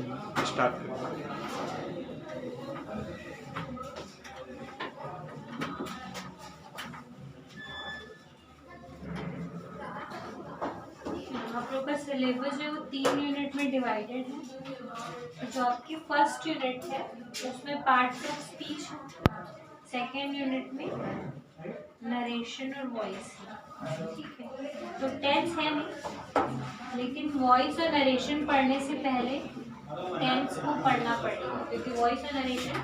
Start. आप लोग का सिलेबस जो है वो 3 यूनिट में डिवाइडेड है। तो जो आपकी फर्स्ट यूनिट है उसमें पार्ट्स ऑफ स्पीच है, सेकेंड यूनिट में नरेशन और वॉइस है, ठीक है। तो टेंस है नहीं, लेकिन वॉइस और नरेशन पढ़ने से पहले टेंस को पढ़ना पड़ेगा, क्योंकि वॉइस और नरेशन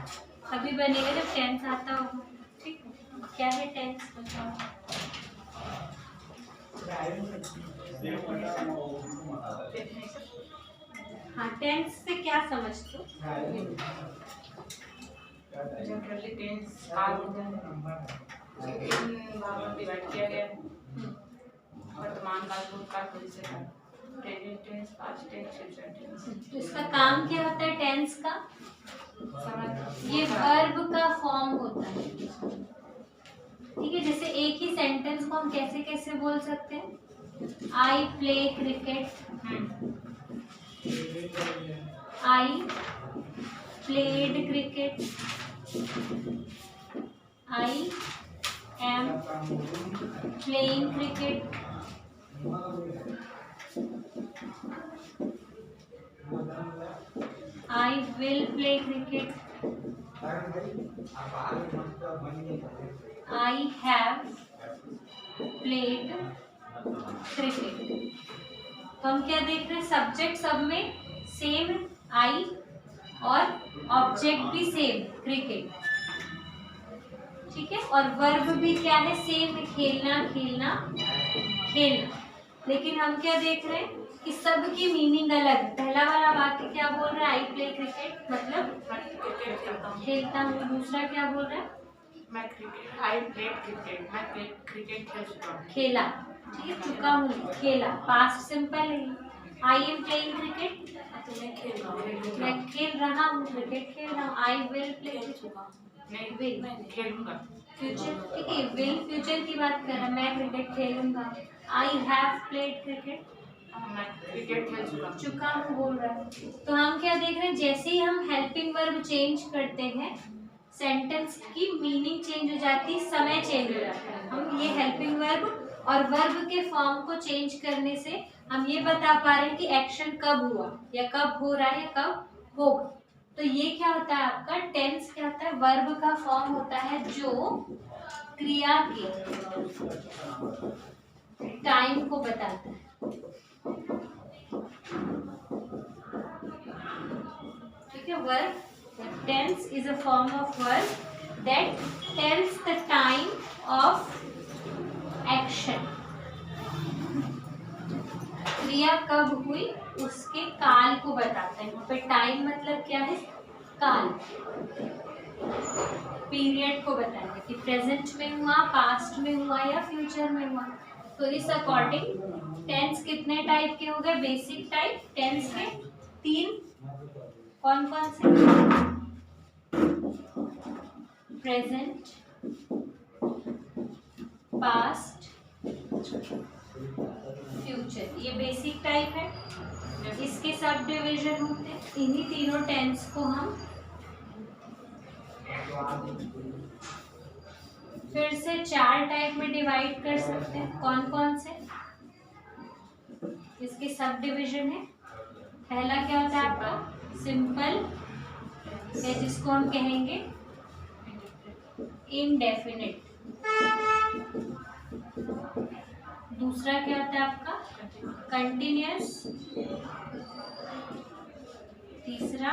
तभी बनेगा जब टेंस आता होगा, ठीक है। क्या है टेंस बताओ। हाँ, टेंस से क्या समझते हो? जनरली टेंस काल होता है, तीन भागों में डिवाइड किया गया है। वर्तमान काल, भूतकाल, भविष्य काल, present tense, past tense, future tense. तो इसका काम क्या होता है टेंस का? ये वर्ब का फॉर्म होता है, ठीक है। जैसे एक ही सेंटेंस को हम कैसे कैसे बोल सकते हैं? I play cricket, I played cricket, I am playing cricket, I will play cricket, I have played cricket. तो हम क्या देख रहे हैं? सब्जेक्ट सब में सेम आई और ऑब्जेक्ट भी सेम क्रिकेट, ठीक है। और वर्ब भी क्या है? सेम, खेलना खेलना खेलना। लेकिन हम क्या देख रहे हैं कि सब की मीनिंग अलग है। पहला वाला वाक्य क्या बोल रहा है? आई प्ले क्रिकेट, मतलब खेलता हूँ। दूसरा क्या बोल रहा है? मैं क्रिकेट, आई प्लेड क्रिकेट, मैं क्रिकेट खेल चुका हूँ। खेला, ठीक है, चुका हूँ, खेला, पास्ट सिंपल है। आई एम प्लेइंग क्रिकेट, मैं खेल रहा हूँ, मैं खेल रहा हूँ, क्रिकेट खेल रहा हूँ। आई विल प्ले, नहीं विल मैं खेलूंगा। फ्यूचर, ठीक है, विल फ्यूचर की बात कर रहा है। मैं क्रिकेट खेलूंगा। आई हैव प्लेड क्रिकेट, मैं क्रिकेट खेल चुका हूँ। चुका हूँ बोल रहा है। तो हम क्या देख रहे हैं? जैसे ही हम हेल्पिंग वर्ब चेंज करते हैं, सेंटेंस की मीनिंग चेंज हो जाती है, समय चेंज हो जाता है। हम ये हेल्पिंग वर्ब और वर्ब के फॉर्म को चेंज करने से हम ये बता पा रहे हैं कि एक्शन कब हुआ या कब हो रहा है या कब होगा। तो ये क्या होता है आपका? टेंस क्या होता है? वर्ब का फॉर्म होता है जो क्रिया के टाइम को बताता है, ठीक है। Verb, tense is a form of verb that tells the time of action. क्रिया कब हुई उसके काल को बताता है। यहाँ पे टाइम मतलब क्या है? काल, पीरियड को बताएंगे कि प्रेजेंट में हुआ, पास्ट में हुआ या फ्यूचर में हुआ। तो इस अकॉर्डिंग टेंस कितने टाइप के हो गए? बेसिक टाइप टेंस के 3, कौन कौन से? प्रेजेंट, पास्ट, फ्यूचर, ये बेसिक टाइप है। इसके सब डिवीजन होते हैं। इन्हीं तीनों टेंस को हम फिर से 4 टाइप में डिवाइड कर सकते हैं। कौन कौन से? इसके सब डिवीजन है। पहला क्या होता है आपका? सिंपल, या जिसको हम कहेंगे इनडेफिनिट। दूसरा क्या होता है आपका? कंटिन्यूअस। तीसरा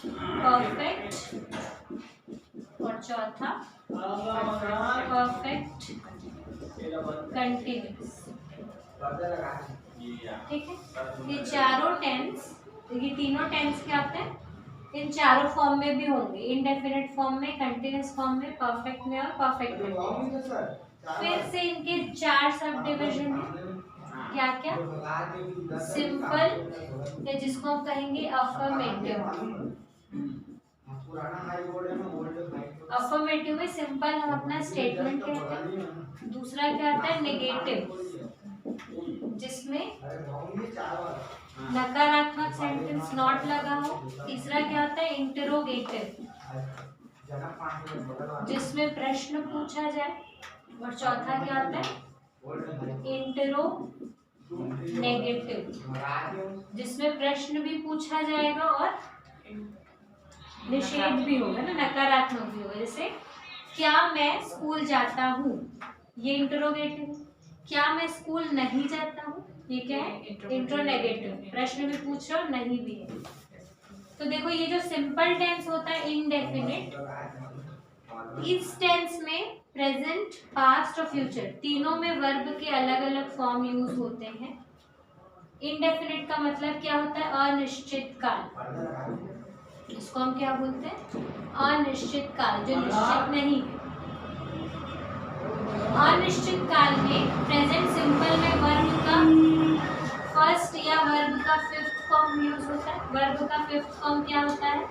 परफेक्ट, और चौथा परफेक्ट कंटिन्यूअस, ठीक है। ये चारों टेंस, ये तीनों टेंस क्या होते हैं? इन चारों फॉर्म में भी होंगे, इनडेफिनिट फॉर्म में, कंटिन्यूअस फॉर्म में, परफेक्ट में और परफेक्ट में। फिर से इनके 4 सब डिविजन हैं। क्या क्या? सिंपल, या जिसको हम कहेंगे अफर्मेटिव। अफर्मेटिव में सिंपल हम अपना स्टेटमेंट कहते हैं। दूसरा क्या आता है? नेगेटिव, जिसमें नकारात्मक सेंटेंस नॉट लगा हो। तीसरा क्या होता है, इंटरोगेटिव, जिसमें प्रश्न पूछा जाए। और चौथा क्या होता है, इंटरोनेगेटिव, जिसमें प्रश्न भी पूछा जाएगा और निषेध भी होगा ना, नकारात्मक भी होगा। जैसे क्या मैं स्कूल जाता हूँ, ये इंटरोगेटिव है। क्या मैं स्कूल नहीं जाता हूँ, ये क्या है, इंट्रोनेगेटिव, प्रश्न भी पूछ रहा और नहीं भी है। तो देखो ये जो सिंपल टेंस होता है इनडेफिनिट, इस टेंस में प्रेजेंट, पास्ट और फ्यूचर तीनों में वर्ब के अलग अलग फॉर्म यूज होते हैं। इनडेफिनिट का मतलब क्या होता है, अनिश्चित काल, इसको हम क्या बोलते हैं, अनिश्चित काल, जो निश्चित नहीं है। अनिश्चित काल में प्रेजेंट सिंपल में वर्ब का फर्स्ट या वर्ब का फिफ्थ फॉर्म यूज होता है। वर्ब का फिफ्थ फॉर्म क्या होता है,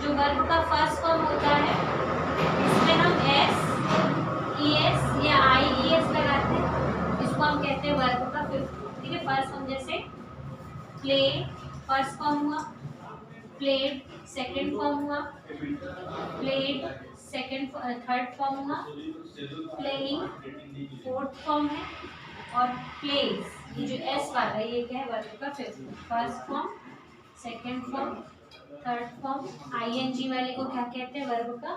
जो वर्ब का फर्स्ट फॉर्म होता है इसमें हम एस, ईएस या आईईएस लगाते हैं, इसको हम कहते हैं वर्ब का फिफ्थ। ठीक है, फर्स्ट फॉर्म जैसे प्ले फर्स्ट फॉर्म हुआ, प्लेड सेकंड फॉर्म हुआ, प्लेड सेकंड थर्ड फॉर्म हुआ, प्लेइंग फोर्थ फॉर्म है, और प्लेज ये जो एस वाला है ये क्या है, वर्ब का fifth. First form, second form, third form, ING वाले को क्या कहते हैं, वर्ब का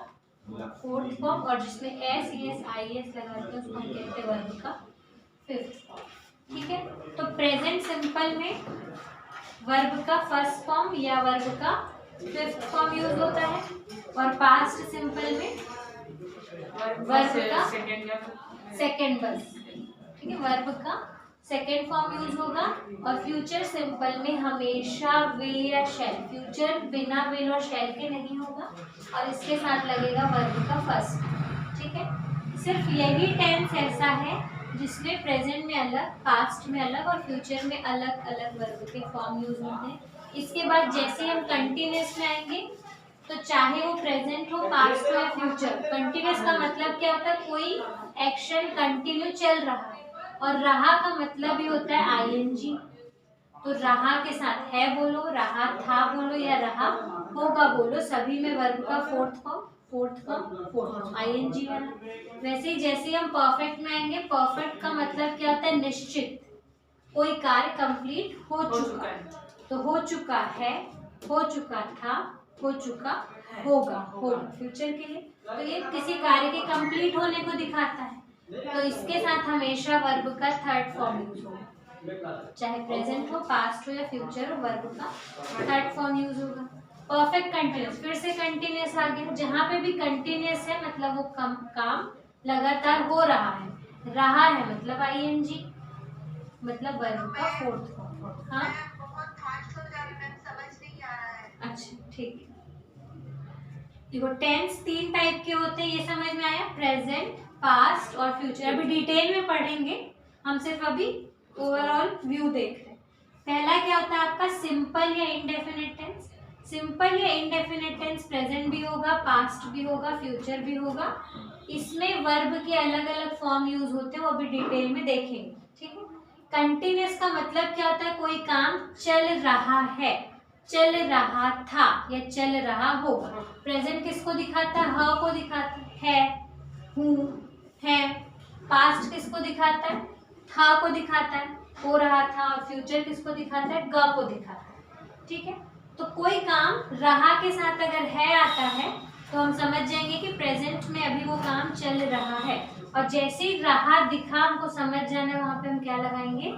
फोर्थ फॉर्म, और जिसमें एस ईएस आईएस लगाते हैं उसको हम कहते हैं वर्ब का फिफ्थ फॉर्म। ठीक है, तो प्रेजेंट सिंपल में वर्ब का फर्स्ट फॉर्म या वर्ब का फिफ्थ फॉर्म यूज होता है, और पास्ट सिंपल में वर्ब का सेकंड बस। ठीक है, वर्ब का सेकंड फॉर्म यूज होगा, और फ्यूचर सिंपल में हमेशा विल या शैल, फ्यूचर बिना विल और शैल के नहीं होगा, और इसके साथ लगेगा वर्ब का फर्स्ट। ठीक है, सिर्फ यही टेंस ऐसा है जिसमें प्रेजेंट में अलग, पास्ट में अलग और फ्यूचर में अलग अलग वर्ब के फॉर्म यूज होते हैं। इसके बाद जैसे हम कंटिन्यूअस में आएंगे, तो चाहे वो प्रेजेंट हो, पास्ट हो या फ्यूचर, कंटिन्यूअस का मतलब क्या होता है, कोई एक्शन कंटिन्यू चल रहा है, और रहा का मतलब ही होता है आईएनजी। तो रहा के साथ है बोलो, रहा था बोलो, या रहा होगा बोलो, सभी में वर्ब का फोर्थ फॉर्म आईएनजी वाला। वैसे ही जैसे हम परफेक्ट में आएंगे, परफेक्ट का मतलब क्या होता है, निश्चित, कोई कार्य कंप्लीट हो चुका है। तो हो चुका है, हो चुका था, हो चुका होगा फ्यूचर के लिए। तो ये किसी कार्य के कंप्लीट होने को दिखाता है। तो इसके साथ हमेशा वर्ब का थर्ड फॉर्म यूज होगा, चाहे प्रेजेंट हो, पास्ट हो या फ्यूचर हो, वर्ब का थर्ड फॉर्म यूज होगा। परफेक्ट कंटिन्यूस, फिर से कंटिन्यूस आ गया, जहाँ पे भी कंटिन्यूस है मतलब वो काम लगातार हो रहा है मतलब आईएनजी, मतलब वर्ब का फोर्थ फॉर्म। हाँ अच्छा ठीक है, देखो टेंस 3 टाइप के होते हैं, ये समझ में आया, प्रेजेंट, पास्ट और फ्यूचर। अभी डिटेल में पढ़ेंगे, हम सिर्फ अभी ओवरऑल व्यू देख रहे हैं। पहला क्या होता है आपका, सिंपल या इंडेफिनिट टेंस। सिंपल या इंडेफिनिट टेंस प्रेजेंट भी होगा, पास्ट भी होगा, फ्यूचर भी होगा। इसमें वर्ब के अलग अलग फॉर्म यूज होते हैं, वो अभी डिटेल में देखेंगे। ठीक है, कंटिन्यूअस का मतलब क्या होता है, कोई काम चल रहा है, चल रहा था या चल रहा होगा। प्रेजेंट किसको दिखाता है, ह को दिखाता है, हूँ, है। पास्ट किसको दिखाता है, था को दिखाता है, हो रहा था। और फ्यूचर किसको दिखाता है, ग को दिखाता है। ठीक है, तो कोई काम रहा के साथ अगर है आता है तो हम समझ जाएंगे कि प्रेजेंट में अभी वो काम चल रहा है। और जैसे ही रहा दिखा हमको समझ जाना है, वहां पे हम क्या लगाएंगे,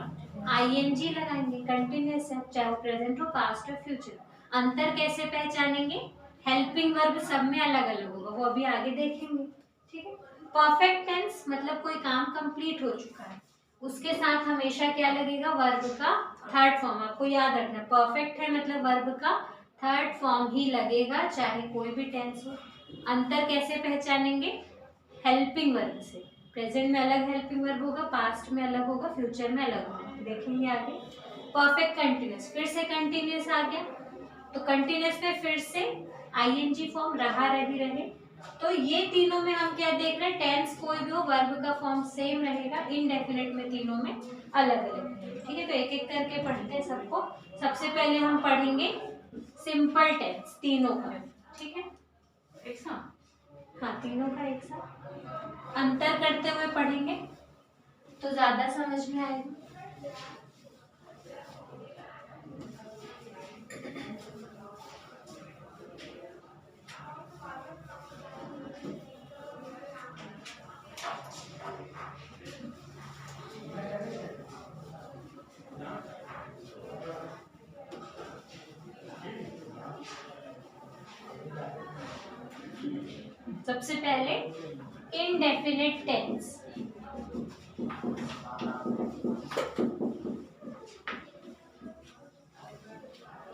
आईएनजी लगाएंगे। कंटिन्यूअस है, चाहे वो प्रेजेंट हो, पास्ट हो, फ्यूचर। अंतर कैसे पहचानेंगे, हेल्पिंग वर्ब सब में अलग अलग होगा, वो अभी आगे देखेंगे। ठीक है, परफेक्ट टेंस मतलब कोई काम कंप्लीट हो चुका है, उसके साथ हमेशा क्या लगेगा, वर्ब का थर्ड फॉर्म। आपको याद रखना, परफेक्ट है मतलब वर्ब का थर्ड फॉर्म ही लगेगा, चाहे कोई भी टेंस हो। अंतर कैसे पहचानेंगे, हेल्पिंग वर्ब से। प्रेजेंट में अलग हेल्पिंग वर्ब होगा, पास्ट में अलग होगा, फ्यूचर में अलग होगा, देखेंगे आगे। परफेक्ट कंटिन्यूअस, फिर से कंटिन्यूअस आ गया, तो कंटिन्यूअस में फिर से आईएनजी फॉर्म, रहा रही रहे। तो ये तीनों में हम क्या देख रहे हैं, टेंस कोई भी हो वर्ब का फॉर्म सेम रहेगा। इनडेफिनिट में तीनों में अलग अलग, ठीक है। तो एक एक करके पढ़ते हैं सबको। सबसे पहले हम पढ़ेंगे सिंपल टेंस तीनों का, ठीक है। एक साथ, हाँ तीनों का एक साथ अंतर करते हुए पढ़ेंगे तो ज्यादा समझ में आएगा। सबसे पहले इनडेफिनिट टेंस।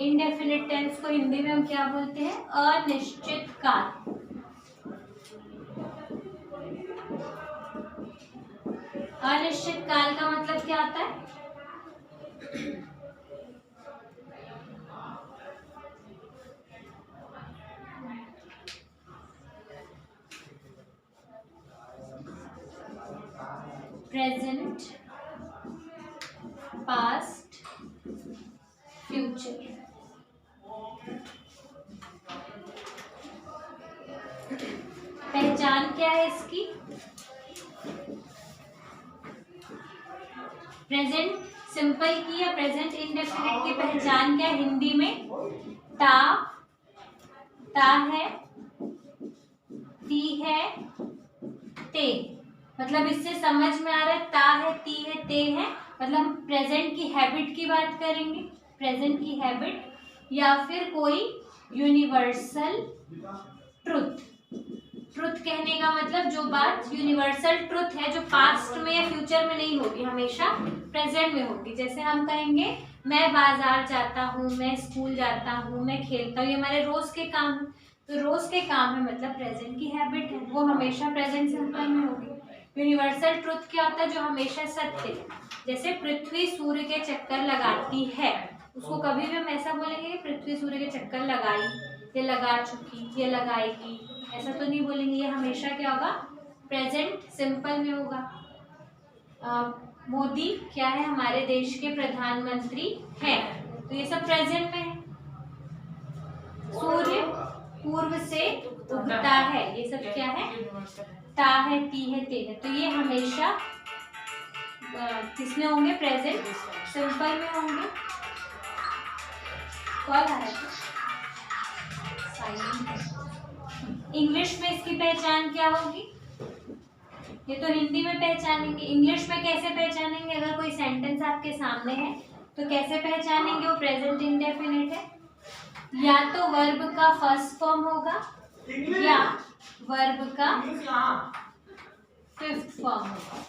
इनडेफिनिट टेंस को हिंदी में हम क्या बोलते हैं? अनिश्चित काल। अनिश्चित काल का मतलब क्या होता है? Present, past, future. पहचान क्या है इसकी? प्रेजेंट सिंपल की या प्रेजेंट इंडेफिनिट की पहचान क्या है हिंदी में? ता, ता है, ती है, ते। मतलब इससे समझ में आ रहा है ता है, ती है, ते है, मतलब हम प्रेजेंट की हैबिट की बात करेंगे, प्रेजेंट की हैबिट, या फिर कोई यूनिवर्सल ट्रुथ। ट्रुथ कहने का मतलब जो बात यूनिवर्सल ट्रुथ है, जो पास्ट में या फ्यूचर में नहीं होगी, हमेशा प्रेजेंट में होगी। जैसे हम कहेंगे मैं बाजार जाता हूँ, मैं स्कूल जाता हूँ, मैं खेलता हूँ, ये हमारे रोज के काम है। तो रोज के काम है मतलब प्रेजेंट की हैबिट है, वो हमेशा प्रेजेंट सिंपल में होगी। यूनिवर्सल ट्रुथ क्या होता है? जो हमेशा सत्य है। जैसे पृथ्वी सूर्य के चक्कर लगाती है, उसको कभी भी हम ऐसा बोलेंगे कि पृथ्वी सूर्य के चक्कर लगाई, ये लगा चुकी, ये लगाएगी, ऐसा तो नहीं बोलेंगे। ये हमेशा क्या होगा? प्रेजेंट सिंपल में होगा। मोदी क्या है? हमारे देश के प्रधानमंत्री हैं, तो ये सब प्रेजेंट में है। सूर्य पूर्व से उगता है, ये सब क्या है? ता है, ती है, ते है। तो ये हमेशा किसमें होंगे? प्रेजेंट सिंपल में होंगे। कॉल आ रहा है? इंग्लिश में इसकी पहचान क्या होगी? ये तो हिंदी में पहचानेंगे, इंग्लिश में कैसे पहचानेंगे? अगर कोई सेंटेंस आपके सामने है तो कैसे पहचानेंगे वो प्रेजेंट इंडेफिनिट है? या तो वर्ब का फर्स्ट फॉर्म होगा या वर्ब का फिफ्थ फॉर्म होगा,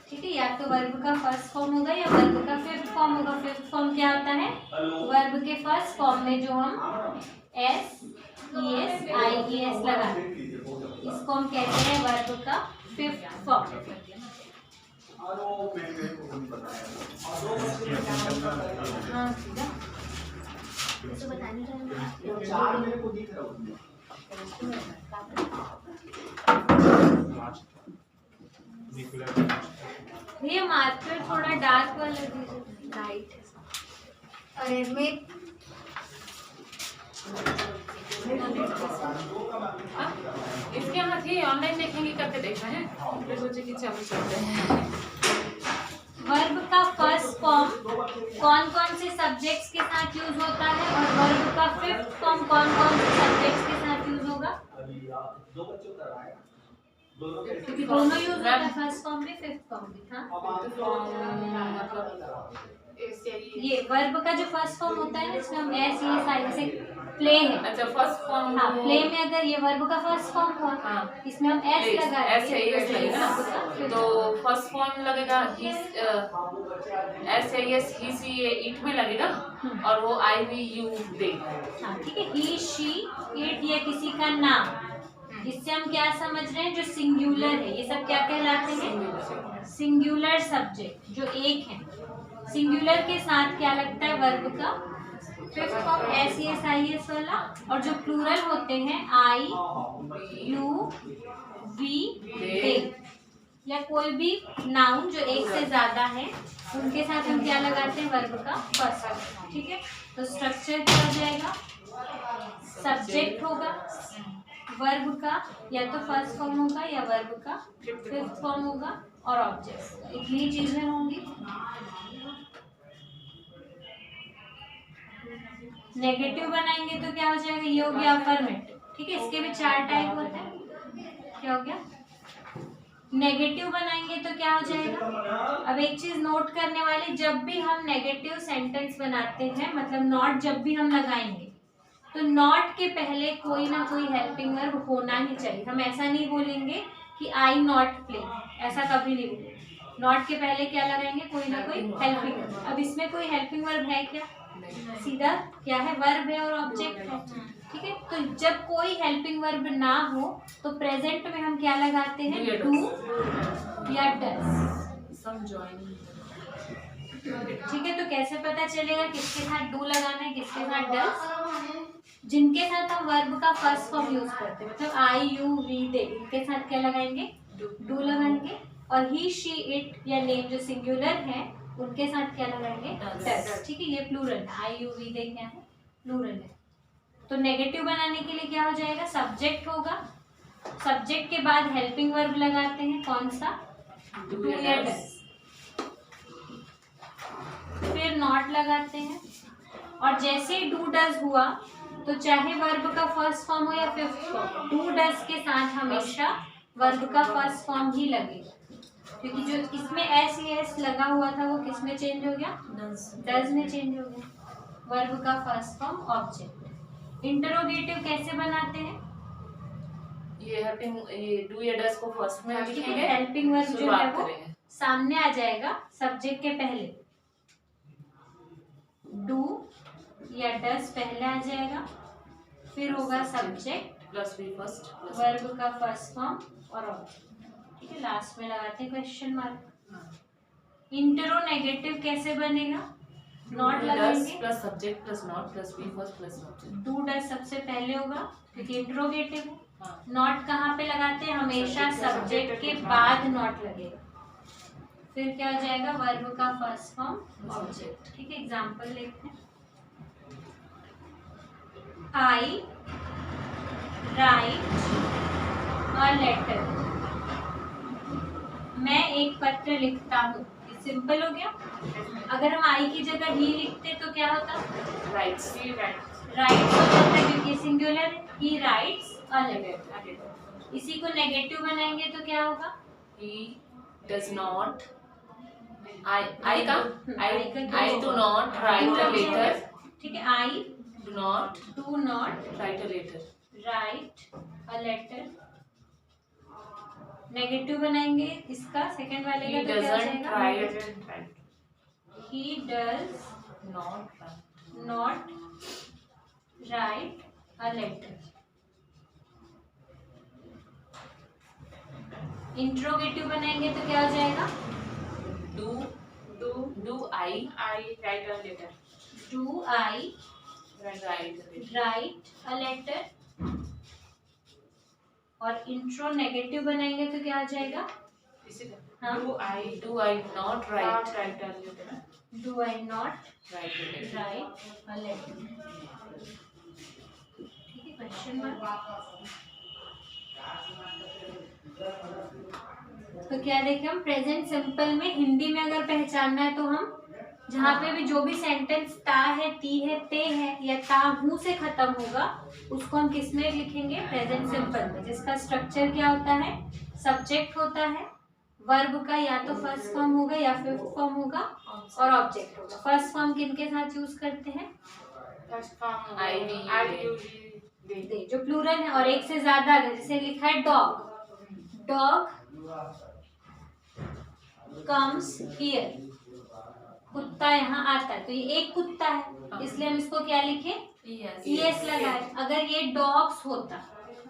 ठीक है। या तो वर्ब का फर्स्ट फॉर्म होगा या वर्ब का फिफ्थ फॉर्म होगा। फिफ्थ फॉर्म क्या होता है? वर्ब के फर्स्ट फॉर्म में जो हम एस, ई एस, आई ई एस लगाते हैं, इसको हम कहते हैं वर्ब का फिफ्थ फॉर्म। हाँ ये मार्कर थोड़ा डार्क वाला दीजिए, लाइट। अरे मैं इसके यहाँ थी, ऑनलाइन देखेंगे करके देखा है, फिर सोचे कि चलो चलते हैं। वर्ब का फर्स्ट फॉर्म कौन कौन से सब्जेक्ट्स के साथ यूज होता है और वर्ब का फिफ्थ फॉर्म कौन कौन से सब्जेक्ट्स के साथ यूज होगा? क्योंकि दोनों यूज होता है, फर्स्ट फॉर्म भी फिफ्थ फॉर्म भी। हाँ ये वर्ब का जो फर्स्ट फॉर्म होता है ना, इसमें हम एस ई एस आई से प्ले है। अच्छा फर्स्ट फॉर्म। हाँ प्ले में अगर ये वर्ब का फर्स्ट फॉर्म हुआ, हाँ, इसमें हम एस लगाएंगे, एस लगेगा, तो फर्स्ट फॉर्म लगेगा S S he see it में लगेगा, और वो आई वी यू दे। हाँ ठीक है। ही, शी, इट या किसी का नाम, इससे हम क्या समझ रहे हैं? जो सिंगुलर है, ये सब क्या कहलाते हैं? सिंगुलर सब्जेक्ट, जो एक है। सिंगुलर के साथ क्या लगता है? वर्ब का fifth form S S I S वाला, और जो प्लूरल होते हैं आई, यू, वी, दे, या कोई भी नाउन जो एक से ज्यादा है उनके साथ हम क्या लगाते हैं, वर्ब का फर्स्ट। ठीक है, तो स्ट्रक्चर क्या हो जाएगा, सब्जेक्ट होगा वर्ब का, या तो फर्स्ट फॉर्म होगा या वर्ब का फिफ्थ फॉर्म होगा, और ऑब्जेक्ट, इतनी चीजें होंगी। नेगेटिव बनाएंगे तो क्या हो जाएगा, ये हो गया अफर्मेटिव। ठीक है, इसके भी 4 टाइप होते हैं। क्या हो गया, नेगेटिव बनाएंगे तो क्या हो जाएगा। अब एक चीज नोट करने वाली, जब भी हम नेगेटिव सेंटेंस बनाते हैं, मतलब नॉट जब भी हम लगाएंगे तो नॉट के पहले कोई ना कोई हेल्पिंग वर्ब होना ही चाहिए। हम ऐसा नहीं बोलेंगे कि आई नॉट प्ले, ऐसा कभी नहीं बोलेंगे। नॉट के पहले क्या लगाएंगे, कोई ना कोई हेल्पिंग वर्ब। अब इसमें कोई हेल्पिंग वर्ब है क्या, सीधा क्या है, वर्ब है और ऑब्जेक्ट है। ठीक है, तो जब कोई हेल्पिंग वर्ब ना हो तो प्रेजेंट में हम क्या लगाते हैं, डू या डज। ठीक है, तो कैसे पता चलेगा किसके साथ डू लगाना है, किसके साथ डज। जिनके साथ हम वर्ब का फर्स्ट फॉर्म यूज करते हैं, मतलब आई यू वी दे, इनके साथ क्या लगाएंगे, डू लगाएंगे। और ही शी इट या नेम जो सिंगुलर है उनके साथ क्या लगाएंगे, डज। ठीक है, ये प्लूरल है, आई यू वी दे क्या है, प्लूरल है। तो नेगेटिव बनाने के लिए क्या हो जाएगा, सब्जेक्ट होगा, सब्जेक्ट के बाद हेल्पिंग वर्ब लगाते हैं, कौन सा, डू या डज, फिर नॉट लगाते हैं। और जैसे ही डू डज हुआ तो चाहे वर्ब का फर्स्ट फॉर्म हो या फिफ्थ फॉर्म, डू डज के साथ हमेशा वर्ब का फर्स्ट फॉर्म ही लगेगा, क्योंकि जो इसमें एस एस लगा हुआ था वो किस में चेंज हो गया, डज में चेंज हो गया। वर्ब का फर्स्ट फॉर्म ऑब्जेक्ट। इंटरोगेटिव कैसे बनाते हैं, ये हेल्पिंग, ये डू या डज को फर्स्ट में लिखेंगे, हेल्पिंग वर्ब जो है वो सामने आ जाएगा सब्जेक्ट के पहले, डू या डज पहले आ जाएगा, फिर होगा subject plus B first, verb का फर्स्ट फॉर्म और ऑब्जेक्ट। ठीक है, लास्ट में लगाते हैं क्वेश्चन मार्क। इंटरोनेगेटिव कैसे बनेगा, नॉट लगाएंगे plus subject plus not plus B first plus object. Do does सबसे पहले होगा क्योंकि इंटरोगेटिव है। नॉट कहाँ पे लगाते हैं, हमेशा सब्जेक्ट के बाद नॉट लगेगा, फिर क्या हो जाएगा, वर्ब का फर्स्ट फॉर्म ऑब्जेक्ट। ठीक है, एग्जांपल देखते हैं। आई राइट अ लेटर, मैं एक पत्र लिखता हूँ। सिंपल हो गया। अगर हम आई की जगह ही लिखते तो क्या होता, राइट्स राइट्स हो जाता है क्योंकि सिंगुलर है, ही राइट्स अ लेटर। इसी को नेगेटिव बनाएंगे तो क्या होगा, he does not, I do not write a letter. ठीक है, I do not write a letter. Negative बनाएंगे इसका सेकंड वाले का तो क्या हो जाएगा, he does not write a letter. Interrogative बनाएंगे तो क्या हो जाएगा, do I write a letter, do I write a letter. और इंट्रो नेगेटिव बनाएंगे तो क्या हो जाएगा, do I not write a letter, do I not write a letter. ठीक है, क्वेश्चन मार्क। तो क्या देखें हम, प्रेजेंट सिंपल में हिंदी में अगर पहचानना है तो हम जहाँ पे भी जो भी सेंटेंस ता है, ती है, ते है या ता हूँ से खत्म होगा उसको हम किस में लिखेंगे, प्रेजेंट सिंपल में, जिसका स्ट्रक्चर क्या होता है, सब्जेक्ट होता है, वर्ब का या तो फर्स्ट फॉर्म होगा या फिफ्थ फॉर्म होगा और ऑब्जेक्ट होगा। फर्स्ट फॉर्म किनके साथ यूज करते हैं, फर्स्ट फॉर्म आई दे जो प्लूरल है और एक से ज्यादा अगर जैसे लिखा है डॉग, डॉग कम्स हियर, कुत्ता यहाँ आता है, तो ये एक कुत्ता है इसलिए हम इसको क्या लिखे, यस लगाए। अगर ये डॉग्स होता,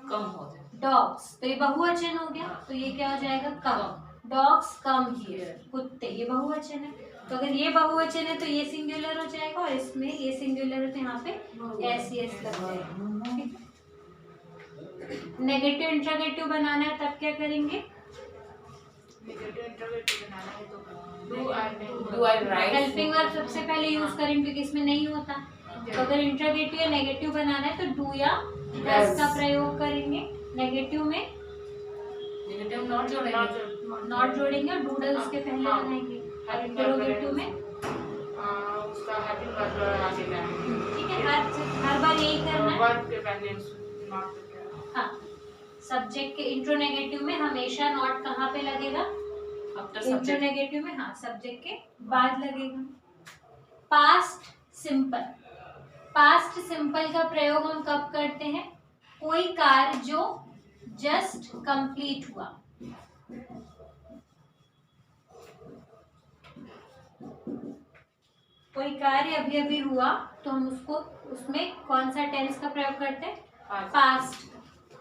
कम हो जाए, डॉग्स तो ये बहुवचन हो गया, तो ये क्या हो जाएगा, कम, डॉग्स कम हियर, कुत्ते, ये बहुवचन है। तो अगर ये बहुवचन है तो ये सिंगुलर हो जाएगा और इसमें ये सिंगुलर है तो यहाँ पे एस यस लग जाएगा। नेगेटिव इंट्रोगेटिव बनाना है तब क्या करेंगे, नेगेटिव इंटरोगेटिव बनाना है तो do I right. Helping verb सबसे पहले यूज करेंगे क्योंकि इसमें नहीं होता। तो अगर इंटरोगेटिव या नेगेटिव बनाना है तो डू या डज का प्रयोग करेंगे। नेगेटिव में नेगेटिव नॉट जोड़ेंगे और डू डज उसके पहले लगाएंगे। और इंटरोगेटिव में उसका हेल्पिंग वर्ब लगा देना है। ठीक है, हर बार यही करना है। वर्ब के पहले नॉट। हाँ, सब्जेक्ट के इंट्रोनेगेटिव में हमेशा नॉट कहाँ पे लगेगा? इंट्रोनेगेटिव में हाँ, सब्जेक्ट के बाद लगेगा। पास्ट सिंपल, पास्ट सिंपल का प्रयोग हम कब करते हैं? कोई कार्य जो जस्ट कंप्लीट हुआ। कोई कार्य अभी अभी हुआ तो हम उसको, उसमें कौन सा टेंस का प्रयोग करते हैं? पास्ट।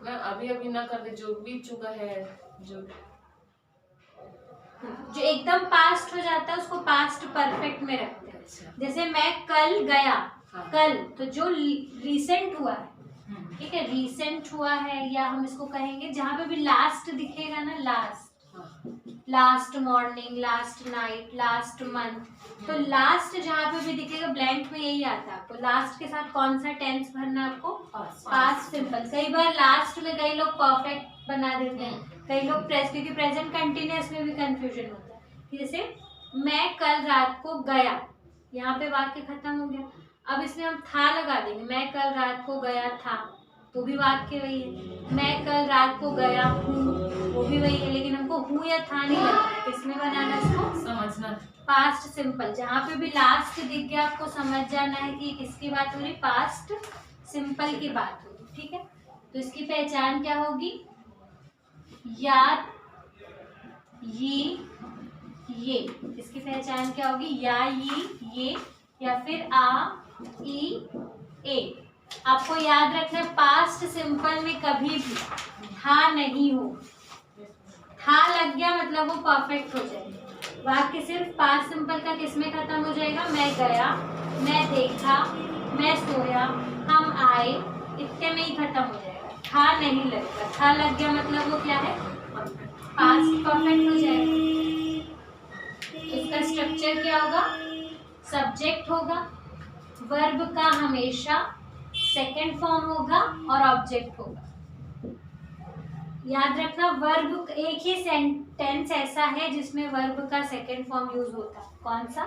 अभी अभी ना कर दे, जो बीत चुका है, जो एकदम पास्ट हो जाता है उसको पास्ट परफेक्ट में रखते हैं। अच्छा। जैसे मैं कल गया, हाँ। कल तो जो रिसेंट हुआ है, ठीक है, रिसेंट हुआ है, या हम इसको कहेंगे जहाँ पे भी लास्ट दिखेगा ना, last, last morning, last night, last month, तो लास्ट जहाँ पे भी दिखेगा ब्लैंक में यही आता है आपको। लास्ट के साथ कौन सा टेंस भरना आपको? Past simple. कई बार लास्ट में कई लोग परफेक्ट बना देते हैं, कई लोग क्योंकि प्रेजेंट कंटिन्यूअस में भी कंफ्यूजन होता है। जैसे मैं कल रात को गया, यहाँ पे वाक्य खत्म हो गया। अब इसमें हम था लगा देंगे, मैं कल रात को गया था, तो भी वाक्य वही है। मैं कल रात को गया हूँ, वो भी वही है, लेकिन हमको हूँ या था नहीं लगता है। किसमें बनाना इसको? समझना। पास्ट सिंपल, जहाँ पे भी लास्ट दिख गया आपको समझ जाना है कि किसकी बात हो रही? पास्ट सिंपल की बात होगी। ठीक है, तो इसकी पहचान क्या होगी? या, ये, इसकी पहचान क्या होगी? या, ये, या फिर आ, ई, ए। आपको याद रखना है पास्ट सिंपल में कभी भी था नहीं हो। था लग गया मतलब वो परफेक्ट हो जाएगा। वाक्य सिर्फ पास्ट सिंपल का किसमें खत्म हो जाएगा? मैं गया, मैं देखा, मैं सोया, हम आए, इतने में ही खत्म हो जाएगा। था नहीं लगेगा। था लग गया मतलब वो क्या है? पास्ट परफेक्ट हो जाएगा। इसका स्ट्रक्चर क्या होगा? सब्जेक्ट होगा, वर्ब का हमेशा सेकेंड फॉर्म होगा और ऑब्जेक्ट होगा। याद रखना, वर्ब एक ही सेंटेंस ऐसा है जिसमें वर्ब का सेकेंड फॉर्म यूज होता है। कौन सा?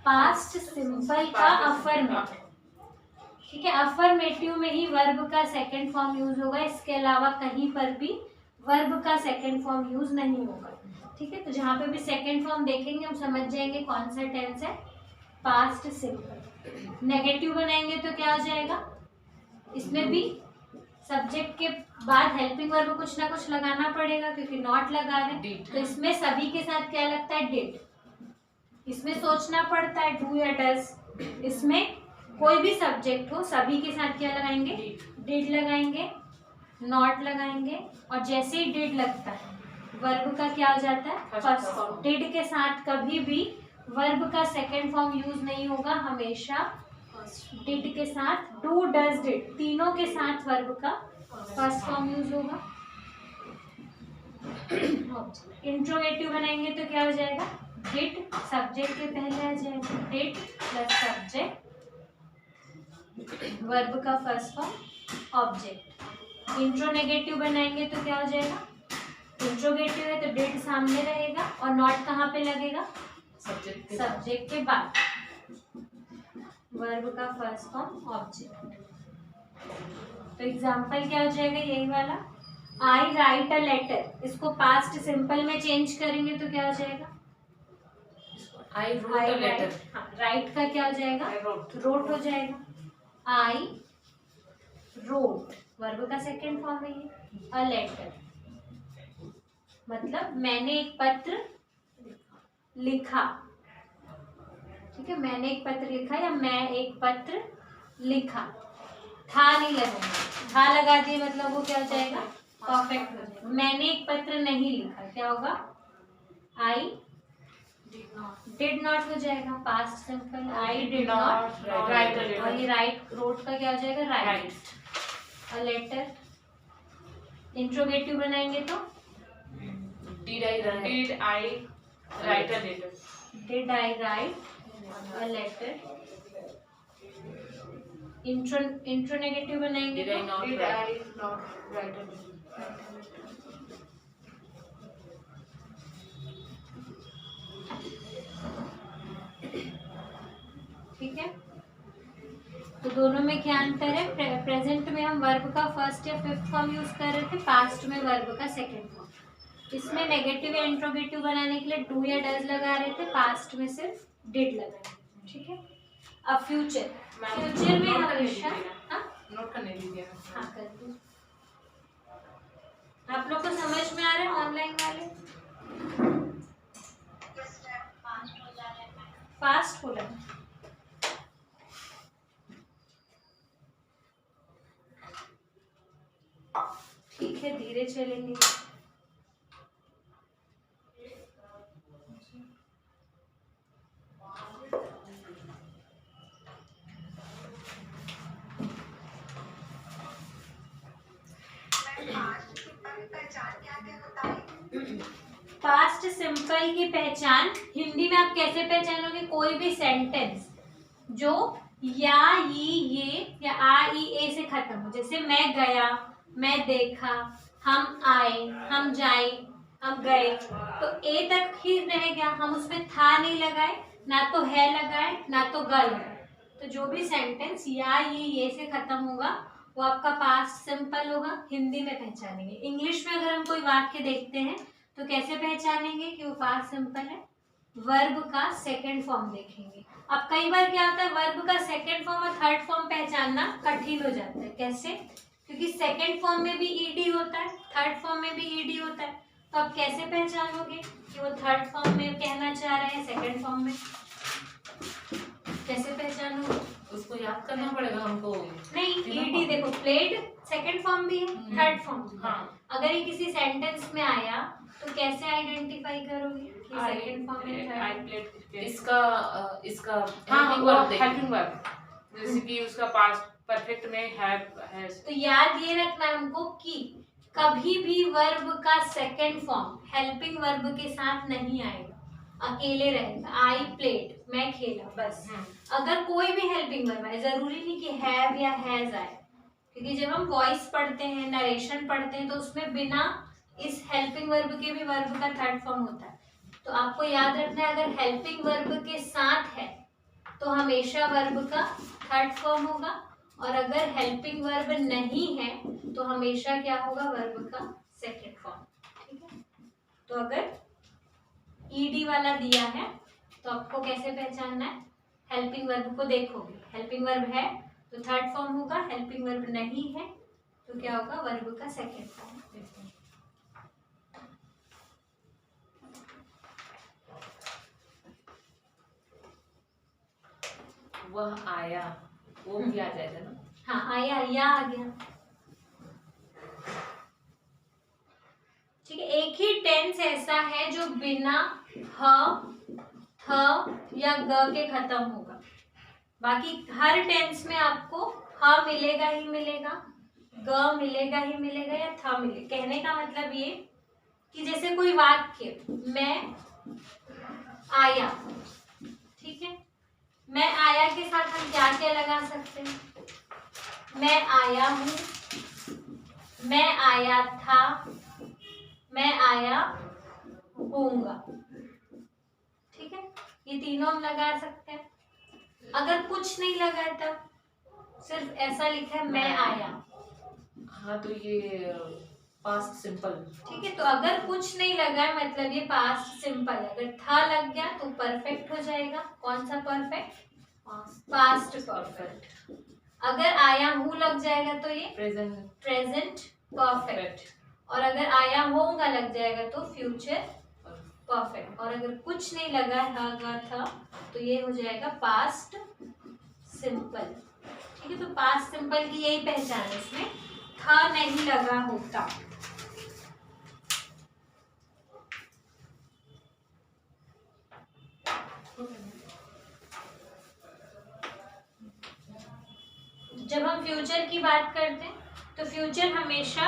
पास्ट सिंपल का अफर्मेटिव। ठीक है, अफर्मेटिव में ही वर्ब का सेकेंड फॉर्म यूज होगा, इसके अलावा कहीं पर भी वर्ब का सेकेंड फॉर्म यूज नहीं होगा। ठीक है, तो जहाँ पे भी सेकेंड फॉर्म देखेंगे हम समझ जाएंगे कौन सा टेंस है, पास्ट सिंपल। नेगेटिव बनाएंगे तो क्या हो जाएगा? इसमें भी सब्जेक्ट के बाद हेल्पिंग वर्ब कुछ ना कुछ लगाना पड़ेगा क्योंकि नॉट लगा रहे, तो इसमें सभी के साथ क्या लगता है? डिड। इसमें सोचना पड़ता है डू या डज। इसमें कोई भी सब्जेक्ट हो सभी के साथ क्या लगाएंगे? डिड लगाएंगे, नॉट लगाएंगे, और जैसे ही डिड लगता है वर्ब का क्या हो जाता है? First form. डिड के साथ कभी भी वर्ब का सेकेंड फॉर्म यूज नहीं होगा, हमेशा डिड के साथ डू डज डिड तीनों के साथ वर्ब का फर्स्ट फॉर्म यूज होगा। इंट्रोगेटिव बनाएंगे तो क्या हो जाएगा? डिड सब्जेक्ट के पहले आ जाएगा, डिड प्लस सब्जेक्ट, वर्ब का फर्स्ट फॉर्म ऑब्जेक्ट। इंट्रोनेगेटिव बनाएंगे तो क्या हो जाएगा? इंट्रोगेटिव है तो डिड सामने रहेगा और नॉट कहाँ पे लगेगा? सब्जेक्ट के बाद, वर्ब का फर्स्ट फॉर्म ऑब्जेक्ट। तो एग्जाम्पल क्या हो जाएगा? यही वाला, आई राइट अ लेटर। इसको पास्ट सिंपल में चेंज करेंगे तो क्या हो जाएगा? I wrote a letter. हाँ, राइट का क्या हो जाएगा? रोट हो जाएगा। आई रोट वर्ब का सेकेंड फॉर्म है ये, अ लेटर मतलब मैंने एक पत्र लिखा। ठीक है, मैंने एक पत्र लिखा या मैं एक पत्र लिखा। था नहीं लगेगा, था लगा दिए मतलब वो क्या हो जाएगा? परफेक्ट हो जाएगा। मैंने एक पत्र नहीं लिखा, क्या होगा? आई डिड नॉट हो जाएगा, past simple. I did not right, और ये राइट रोट का क्या हो जाएगा? Right a letter. इंट्रोगेटिव बनाएंगे तो Did I write a letter? Did I write a letter? Intro negative बनाएंगे Did I तो not Did write? I not write a letter? ठीक है, तो दोनों में क्या अंतर है? प्रेजेंट में हम वर्ब का फर्स्ट या फिफ्थ फॉर्म यूज कर रहे थे, पास्ट में वर्ब का सेकंड फॉर्म। इसमें नेगेटिव या इंट्रोगेटिव बनाने के लिए डू या डज लगा रहे थे, पास्ट में सिर्फ डिड लगाए। ठीक है, अब फ्यूचर में हमेशा नोट करने दीजिए। हाँ कर दो। आप लोग को समझ में आ रहा है? ऑनलाइन वाले फास्ट हो रहा है। ठीक है, धीरे चलेंगे। पास्ट सिंपल की पहचान हिंदी में आप कैसे पहचानोगे? कोई भी सेंटेंस जो या ये या आ ई ए से खत्म हो, जैसे मैं गया, मैं देखा, हम आए, हम जाए, हम गए, तो ए तक ही रह गया, हम उसमें था नहीं लगाए, ना तो है लगाए, ना तो ग लगाए। तो जो भी सेंटेंस या ये से खत्म होगा वो आपका पास्ट सिंपल होगा, हिंदी में पहचानेंगे। इंग्लिश में अगर हम कोई वाक्य देखते हैं तो कैसे पहचानेंगे कि वो पास्ट सिंपल है? वर्ब का सेकंड फॉर्म देखेंगे। अब कई बार क्या होता है, वर्ब का सेकंड फॉर्म और थर्ड फॉर्म पहचानना कठिन हो जाता है। कैसे? क्योंकि सेकंड फॉर्म में भी ईडी होता है, थर्ड फॉर्म में भी ईडी होता है। तो आप कैसे पहचानोगे कि वो थर्ड फॉर्म में कहना चाह रहे हैं, सेकंड फॉर्म में? कैसे पहचानोगे? उसको याद करना पड़ेगा हमको। नहीं, ईडी देखो, प्लेड सेकंड फॉर्म भी है, थर्ड फॉर्म भी है। हाँ, अगर ये किसी सेंटेंस में आया तो कैसे आइडेंटिफाई करोगे कि सेकंड फॉर्म है, I थर्ड? played इसका हाँ, helping वो verb देखिए। हेल्पिंग वर्ब, जैसे कि उसका पास्ट परफेक्ट में हैज। तो याद ये रखना है हमको कि कभी भी वर्ब का सेकंड फॉर्म हेल्पिंग वर्ब के साथ नहीं आएगा, अकेले रहेगा। आई प्लेड, मैं खेला, बस। अगर कोई भी हेल्पिंग वर्ब है, जरूरी नहीं कि हैव या हैज आए, क्योंकि जब हम वॉइस पढ़ते हैं, नरेशन पढ़ते हैं, तो उसमें बिना इस हेल्पिंग वर्ब के भी वर्ब का थर्ड फॉर्म होता है। तो आपको याद रखना है, अगर हेल्पिंग वर्ब के साथ है तो हमेशा वर्ब का थर्ड फॉर्म होगा, और अगर हेल्पिंग वर्ब नहीं है तो हमेशा क्या होगा? वर्ब का सेकंड फॉर्म। ठीक है, तो अगर ईडी वाला दिया है तो आपको कैसे पहचानना है? हेल्पिंग वर्ब को देखोगे, हेल्पिंग वर्ब है तो थर्ड फॉर्म होगा, हेल्पिंग वर्ब नहीं है तो क्या होगा? वर्ब का सेकंड फॉर्म। वह आया, वो भी आ जाएगा ना? हाँ, आया, या आ गया। ठीक है, एक ही टेंस ऐसा है जो बिना ह, थ या ग के खत्म होगा। बाकी हर टेंस में आपको ह मिलेगा ही मिलेगा, ग मिलेगा ही मिलेगा, या थ मिलेगा। कहने का मतलब ये कि जैसे कोई वाक्य, मैं आया, ठीक है, मैं आया के साथ हम क्या क्या लगा सकते हैं? मैं आया हूँ, मैं आया था, मैं आया होऊंगा। ठीक है, ये तीनों हम लगा सकते हैं। अगर कुछ नहीं लगा है तब सिर्फ ऐसा लिखा है मैं आया। हाँ, तो ये पास्ट सिंपल। ठीक है, तो अगर कुछ नहीं लगा है मतलब ये पास्ट सिंपल है। अगर था लग गया तो परफेक्ट हो जाएगा। कौन सा परफेक्ट? Past perfect. अगर आया हूँ लग जाएगा तो ये प्रेजेंट परफेक्ट, और अगर आया होगा लग जाएगा तो फ्यूचर परफेक्ट, और अगर कुछ नहीं लगा था तो ये हो जाएगा पास्ट सिंपल। ठीक है, तो पास्ट सिंपल की यही पहचान है, इसमें था नहीं लगा होता। जब हम फ्यूचर की बात करते हैं तो फ्यूचर हमेशा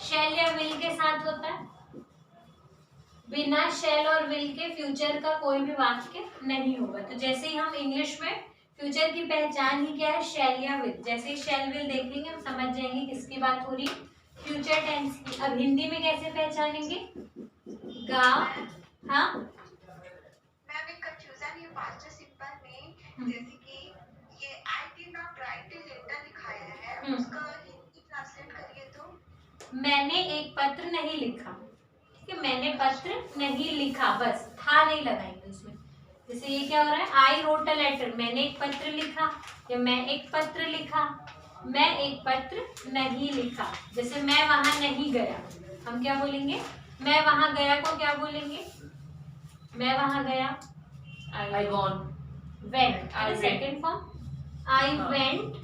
शैल या विल के साथ होता है। बिना शैल और विल के फ्यूचर का कोई भी वाक्य नहीं होगा। तो जैसे ही हम इंग्लिश में फ्यूचर की पहचान ही क्या है, शैल या विल। जैसे ही शैल विल देखेंगे हम समझ जाएंगे किसकी बात हो रही है, फ्यूचर टेंस की। अब हिंदी में कैसे पहचानेंगे, गा, हाँ मैम एक कंफ्यूजन ये पास्ट सिंपल में जैसे कि ये I did not write a letter लिखाया है, उसका हिंदी ट्रांसलेट करिए तो मैंने एक पत्र नहीं लिखा, ठीक है, मैंने पत्र नहीं लिखा, बस था नहीं लगाएंगे उसमें। जैसे ये क्या हो रहा है, आई रोट अ लेटर, मैंने एक पत्र लिखा, या मैं एक पत्र लिखा, मैं एक पत्र नहीं लिखा। जैसे मैं वहां नहीं गया, हम क्या बोलेंगे, मैं वहां गया को क्या बोलेंगे, मैं वहां गया, I gone, went, second form I went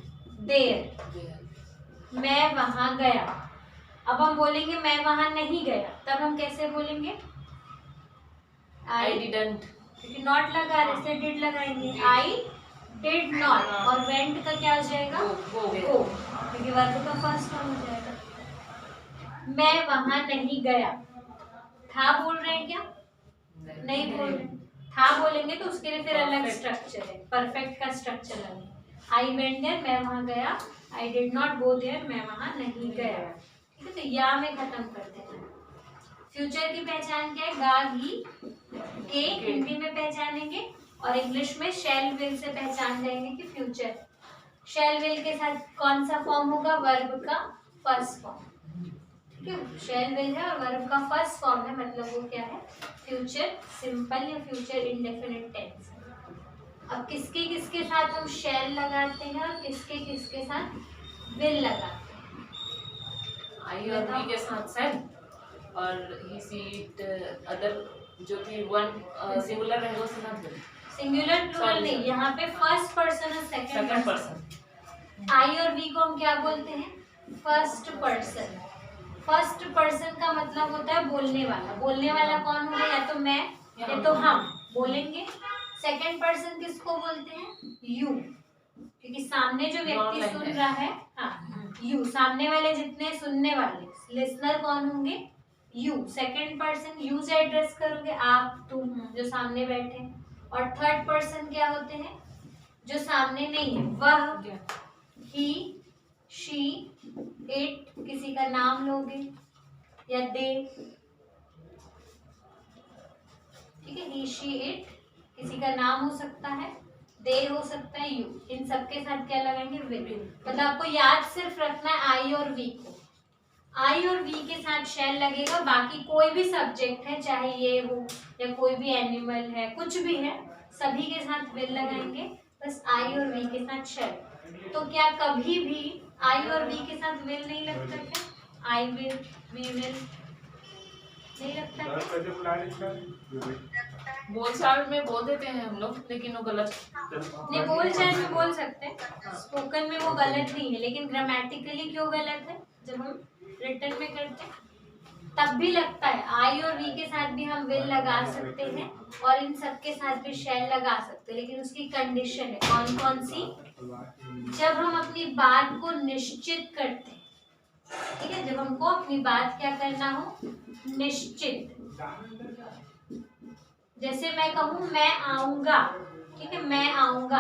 there, मैं वहां गया। अब हम बोलेंगे मैं वहां नहीं गया, तब हम कैसे बोलेंगे, आई डिडंट, क्योंकि नॉट लगा रहे से डिड लगाएंगे, आई डिड नॉट, और वेंट का क्या हो जाएगा, गो, गो, क्योंकि वर्ब का फर्स्ट फॉर्म हो जाएगा। मैं वहां नहीं गया, था बोल रहे हैं क्या, नहीं बोल रहे, था बोलेंगे तो उसके लिए फिर अलग स्ट्रक्चर है, परफेक्ट का स्ट्रक्चर अलग है। आई वेंट देयर, मैं वहां गया, I did not go there, मैं वहां नहीं गया, ठीक है। तो या में खत्म करते हैं। फ्यूचर की पहचान क्या है, गा, घी, के हिंदी में पहचानेंगे, और इंग्लिश में शैल विल से पहचान जाएंगे कि फ्यूचर। शैल विल के साथ कौन सा फॉर्म होगा, वर्ब का फर्स्ट फॉर्म, ठीक है। शैल विल है और वर्ब का फर्स्ट फॉर्म है, मतलब वो क्या है, फ्यूचर सिंपल या फ्यूचर इंडेफिनिट टेंस। अब किसके किसके साथ हम शैल लगाते हैं और किसके किसके साथ विल लगाते हैं, आई और वी के साथ सेड, और ही सी इट अदर जो कि वन सिंगुलर रहेगा उसके साथ विल, सिंगुलर प्लूरल Sorry, नहीं, sir. यहाँ पे फर्स्ट पर्सन और सेकंड सेकंड पर्सन। पर्सन, आई और वी को हम क्या बोलते हैं, फर्स्ट पर्सन। फर्स्ट पर्सन का मतलब होता है बोलने वाला, बोलने वाला कौन होगा, या तो मैं या तो हम बोलेंगे। सेकंड पर्सन किसको बोलते हैं, यू, क्योंकि सामने जो व्यक्ति Not like सुन that. रहा है, हाँ यू, सामने वाले जितने सुनने वाले लिसनर कौन होंगे, यू। सेकंड पर्सन यू से एड्रेस करोगे, आप, तुम जो सामने बैठे हैं। और थर्ड पर्सन क्या होते हैं, जो सामने नहीं है, वह, ही, शी, इट, किसी का नाम लोगे, या दे, ठीक है, ही, शी, इट किसी का नाम हो सकता है, दे हो सकता है, यू। इन सबके साथ क्या लगाएंगे, विल। मतलब आपको याद सिर्फ रखना है आई और वी को, आई और वी के साथ शैल लगेगा, बाकी कोई भी सब्जेक्ट है, चाहे ये हो या कोई भी एनिमल है, कुछ भी है, सभी के साथ विल लगाएंगे, बस आई और वी के साथ शैल। तो क्या कभी भी आई और वी के साथ विल नहीं लगता क्या, आई विल, वी विल नहीं लगता क्या? बोलचाल में बोल देते हैं हम लोग, लेकिन वो गलत, नहीं, बोलचाल में बोल सकते हैं, स्पोकन में वो गलत नहीं है, लेकिन ग्रामेटिकली क्यों गलत है, जब हम रिटन में करते हैं तब भी लगता है। आई और वी के साथ भी हम विल लगा सकते हैं और इन सब के साथ भी शैल लगा सकते हैं, लेकिन उसकी कंडीशन है कौन कौन सी, जब हम अपनी बात को निश्चित करते हैं, ठीक है, जब हमको अपनी बात क्या करना हो, निश्चित। जैसे मैं कहूँ मैं आऊंगा, ठीक है, मैं आऊंगा,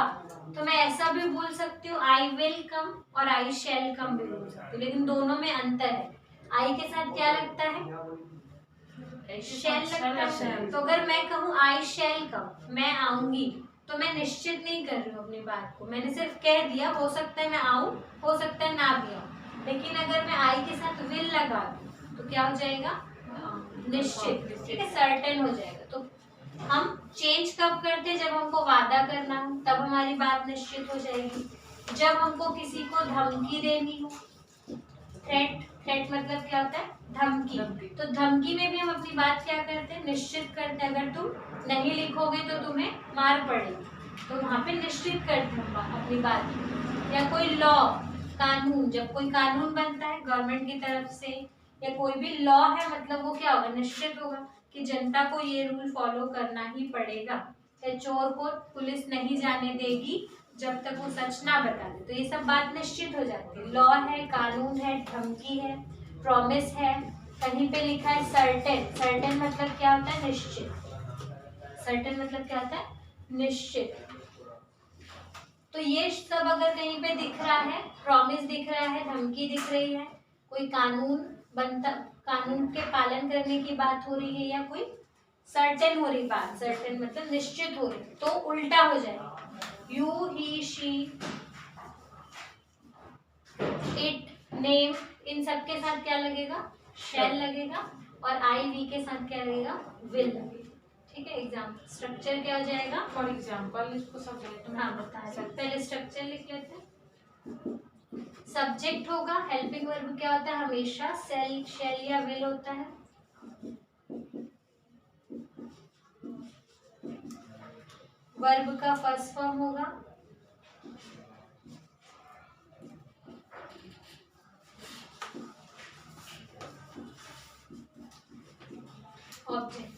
तो मैं ऐसा भी बोल सकती हूँ आई विल कम और आई शैल कम भी बोल सकती हूँ, लेकिन दोनों में अंतर है। आई के साथ क्या लगता है, शैल लगता है। तो अगर मैं कहूँ आई शैल कम, मैं आऊंगी, तो मैं निश्चित नहीं कर रही हूँ अपनी बात को, मैंने सिर्फ कह दिया, हो सकता है मैं आऊँ, हो सकता है ना भी आऊँ। लेकिन अगर मैं आई के साथ विल लगा दूँ तो क्या हो जाएगा, निश्चित, ठीक है, सर्टेन हो जाएगा। तो हम चेंज कब करते हैं, जब हमको वादा करना हो, तब हमारी बात निश्चित हो जाएगी। जब हमको किसी को धमकी देनी हो, थ्रेट, थ्रेट मतलब क्या होता है, धमकी, तो धमकी में भी हम अपनी बात क्या करते हैं, निश्चित करते हैं। अगर तुम नहीं लिखोगे तो तुम्हें मार पड़ेगी, तो वहाँ पे निश्चित करते हैं अपनी बात। या कोई लॉ, कानून, जब कोई कानून बनता है गवर्नमेंट की तरफ से या कोई भी लॉ है, मतलब वो क्या होगा, निश्चित होगा कि जनता को ये रूल फॉलो करना ही पड़ेगा। या चोर को पुलिस नहीं जाने देगी जब तक वो सच ना बता दे, तो ये सब बात निश्चित हो जाती है। लॉ है, कानून है, धमकी है, प्रॉमिस है, कहीं पे लिखा है सर्टेन, सर्टेन मतलब क्या होता है? निश्चित। सर्टेन मतलब क्या होता है? निश्चित। तो ये सब अगर कहीं पे दिख रहा है, प्रॉमिस दिख रहा है, धमकी दिख रही है, कोई कानून बनता, कानून के पालन करने की बात हो रही है, या कोई सर्टेन हो रही बात, सर्टेन मतलब निश्चित हो रही, तो उल्टा हो जाएगा। You, he, she, it, name, इन सब के साथ क्या लगेगा? शैल लगेगा। और आई, वी के साथ क्या लगेगा? विल लगेगा। ठीक है, एग्जाम्पल स्ट्रक्चर क्या हो जाएगा? फॉर एग्जाम्पल इसको सब्जेक्ट में हाँ बता रहे हैं। पहले स्ट्रक्चर लिख लेते हैं। सब्जेक्ट होगा, हेल्पिंग वर्ब क्या होता है? हमेशा सेल, शैल या विल होता है। वर्ब का फर्स्ट फॉर्म होगा ऑब्जेक्ट।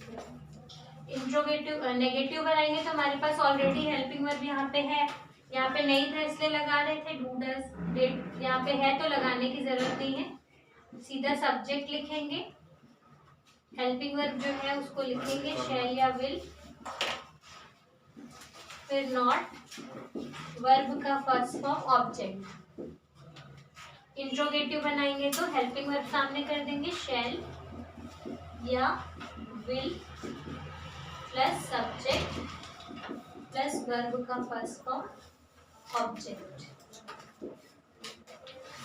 इंट्रोगेटिव, नेगेटिव बनाएंगे तो हमारे पास ऑलरेडी हेल्पिंग वर्ब यहाँ पे है, यहाँ पे नहीं था इसलिए लगा रहे थे। डू, डज, डिड, यहाँ पे है तो लगाने की जरूरत नहीं है, सीधा सब्जेक्ट लिखेंगे। हेल्पिंग वर्ब जो है उसको लिखेंगे शैल या विल, फिर नॉट, वर्ब का फर्स्ट फॉर्म ऑब्जेक्ट। इंट्रोगेटिव बनाएंगे तो हेल्पिंग वर्ब सामने कर देंगे शैल या will plus subject plus verb का फर्स्ट फॉर्म ऑब्जेक्ट।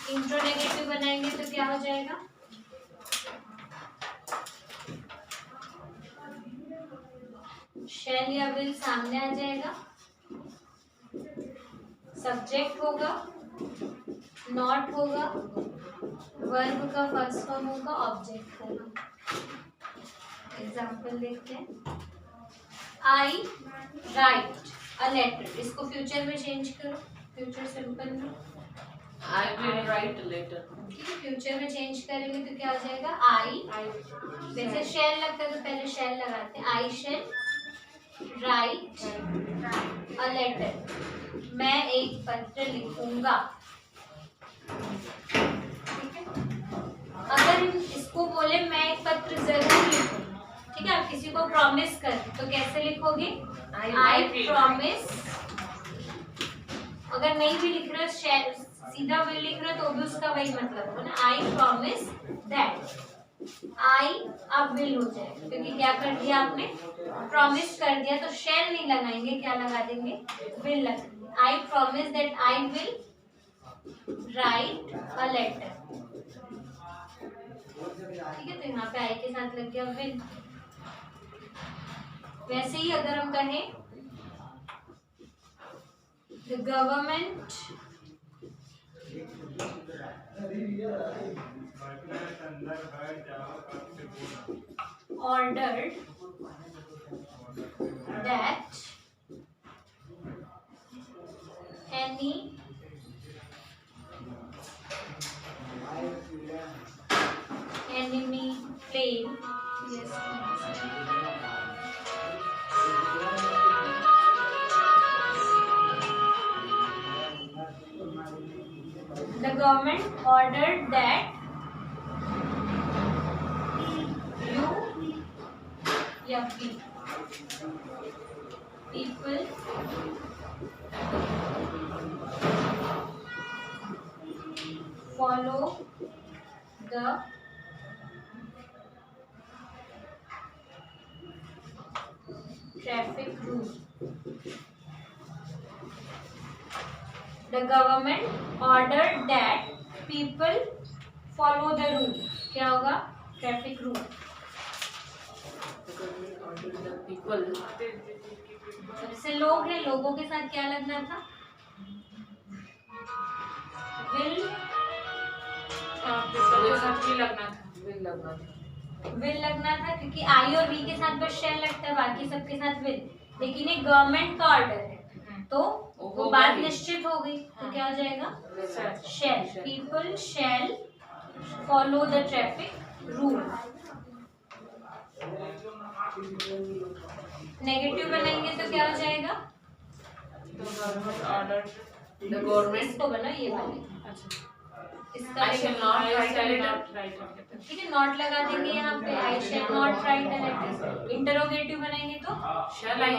इंट्रोनेगेटिव बनाएंगे तो क्या हो जाएगा? शैल या विल सामने आ जाएगा, सब्जेक्ट होगा, नॉट होगा, वर्ब का फर्स्ट फॉर्म होगा, ऑब्जेक्ट होगा। एग्जाम्पल देखते हैं। आई राइट अ लेटर, इसको फ्यूचर में चेंज करो, फ्यूचर सिंपल में। I will write letter. ठीक है, फ्यूचर में चेंज करेंगे तो क्या हो जाएगा? आई, वैसे शैल लगता है तो पहले शैल लगाते हैं। आई शैल राइट अ लेटर, मैं एक पत्र लिखूंगा। ठीक है, अगर हम इसको बोले मैं एक पत्र जरूर लिखूंगा, ठीक है, आप किसी को प्रॉमिस कर तो कैसे लिखोगे? I promise. अगर नहीं भी लिख रहे सीधा विल लिख रहे तो भी उसका वही मतलब होगा ना, आई प्रॉमिस दैट। आई अब विल हो जाएगा क्योंकि क्या कर दिया आपने? प्रॉमिस कर दिया, तो शैल नहीं लगाएंगे, क्या लगा देंगे? विल लगाएंगे। I promise that I will write a letter. ठीक है, तो यहाँ पे आई के साथ लग गया विल। वैसे ही अगर हम कहें the government ordered that any enemy plane, yes, the government ordered that people follow the traffic rule. The government ordered that people follow the rule. क्या होगा? Traffic rule. पीपल, जैसे लोग हैं, लोगों के साथ क्या लगना था? विल। के साथ भी लगना था, विल लगना था। विल लगना था क्योंकि आई और वी के साथ बस शैल लगता है, बाकी सबके साथ विल। लेकिन ये गवर्नमेंट का ऑर्डर है तो वो बात निश्चित हो गई, तो क्या हो जाएगा? Shall. People shall follow the traffic rule. Negative बनाएंगे तो क्या हो जाएगा? तो गवर्नमेंट ऑर्डर, द गवर्नमेंट इसको बना ये वाली, अच्छा, इसको इसका I shall not write a letter. write a letter. ठीक है, नॉट लगा देंगे यहाँ पे, I shall not write a letter. Interrogative बनाएंगे तो Shall I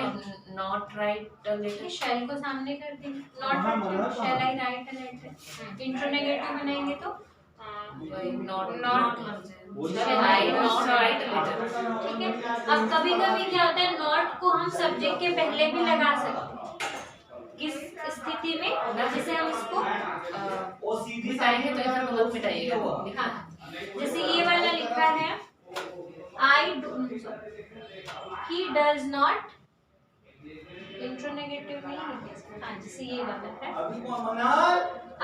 not write a letter? शैल को सामने कर देंगे, not shall I write a letter. Interronegative बनाएंगे तो Why not? Not. Shall I not write a letter? ठीक है। अब कभी कभी क्या होता है, नॉट को हम सब्जेक्ट के पहले भी लगा सकते हैं। किस स्थिति में, जैसे हम इसको मिटाएंगे तो इधर मतलब मिटाइएगा। हाँ, जैसे ये वाला लिखा है आई ही डज नॉट, इंट्रोनेगेटिव नहीं है। हाँ, जैसे ये वाला है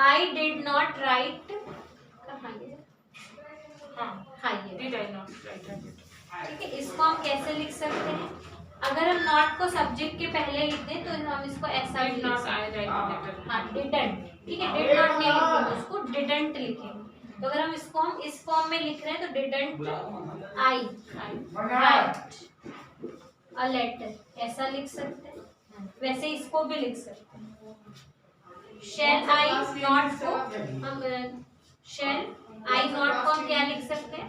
आई डिड नॉट राइट, कहाँ ये? हाँ ये Did I not write a letter? ठीक है। इसको हम कैसे लिख सकते हैं, अगर हम नॉट को सब्जेक्ट के पहले लिख दें तो हम इसको ऐसा Did लिख not सकते I write a letter? हैं। हाँ, डिडंट, ठीक है, डिड नॉट नहीं लिखेंगे, उसको डिडंट लिखेंगे। तो अगर हम इसको हम इस फॉर्म में लिख रहे हैं तो didn't I write a letter, ऐसा लिख सकते हैं। वैसे इसको भी लिख सकते हैं। शेल आई नॉट को हम शेल आई नॉट को हम क्या लिख सकते हैं,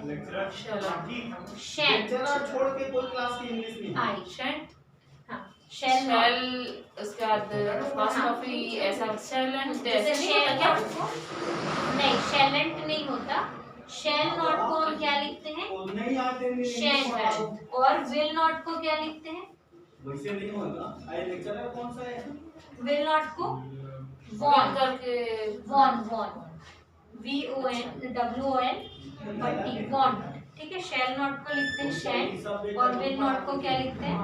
शैल छोड़ के कोई क्लास की इंग्लिश नहीं। आई Shan't. हाँ, शैल नॉट, Shall उसके बाद फर्स्ट कॉपी ऐसा shall and जैसे ऐसे नहीं शेल होता क्या? नॉट को नहीं, शैलेंट नहीं होता। शैल नॉट को हम क्या लिखते हैं, तो नहीं आते इंग्लिश शैल, और विल नॉट को क्या लिखते हैं, वैसे नहीं होगा। आई लेक्चरर कौन सा है? विल नॉट को One वॉन, करके वॉन वॉन VON वांट, ठीक है। शैल नॉट को लिखते हैं शैल, और विल नॉट को क्या लिखते हैं,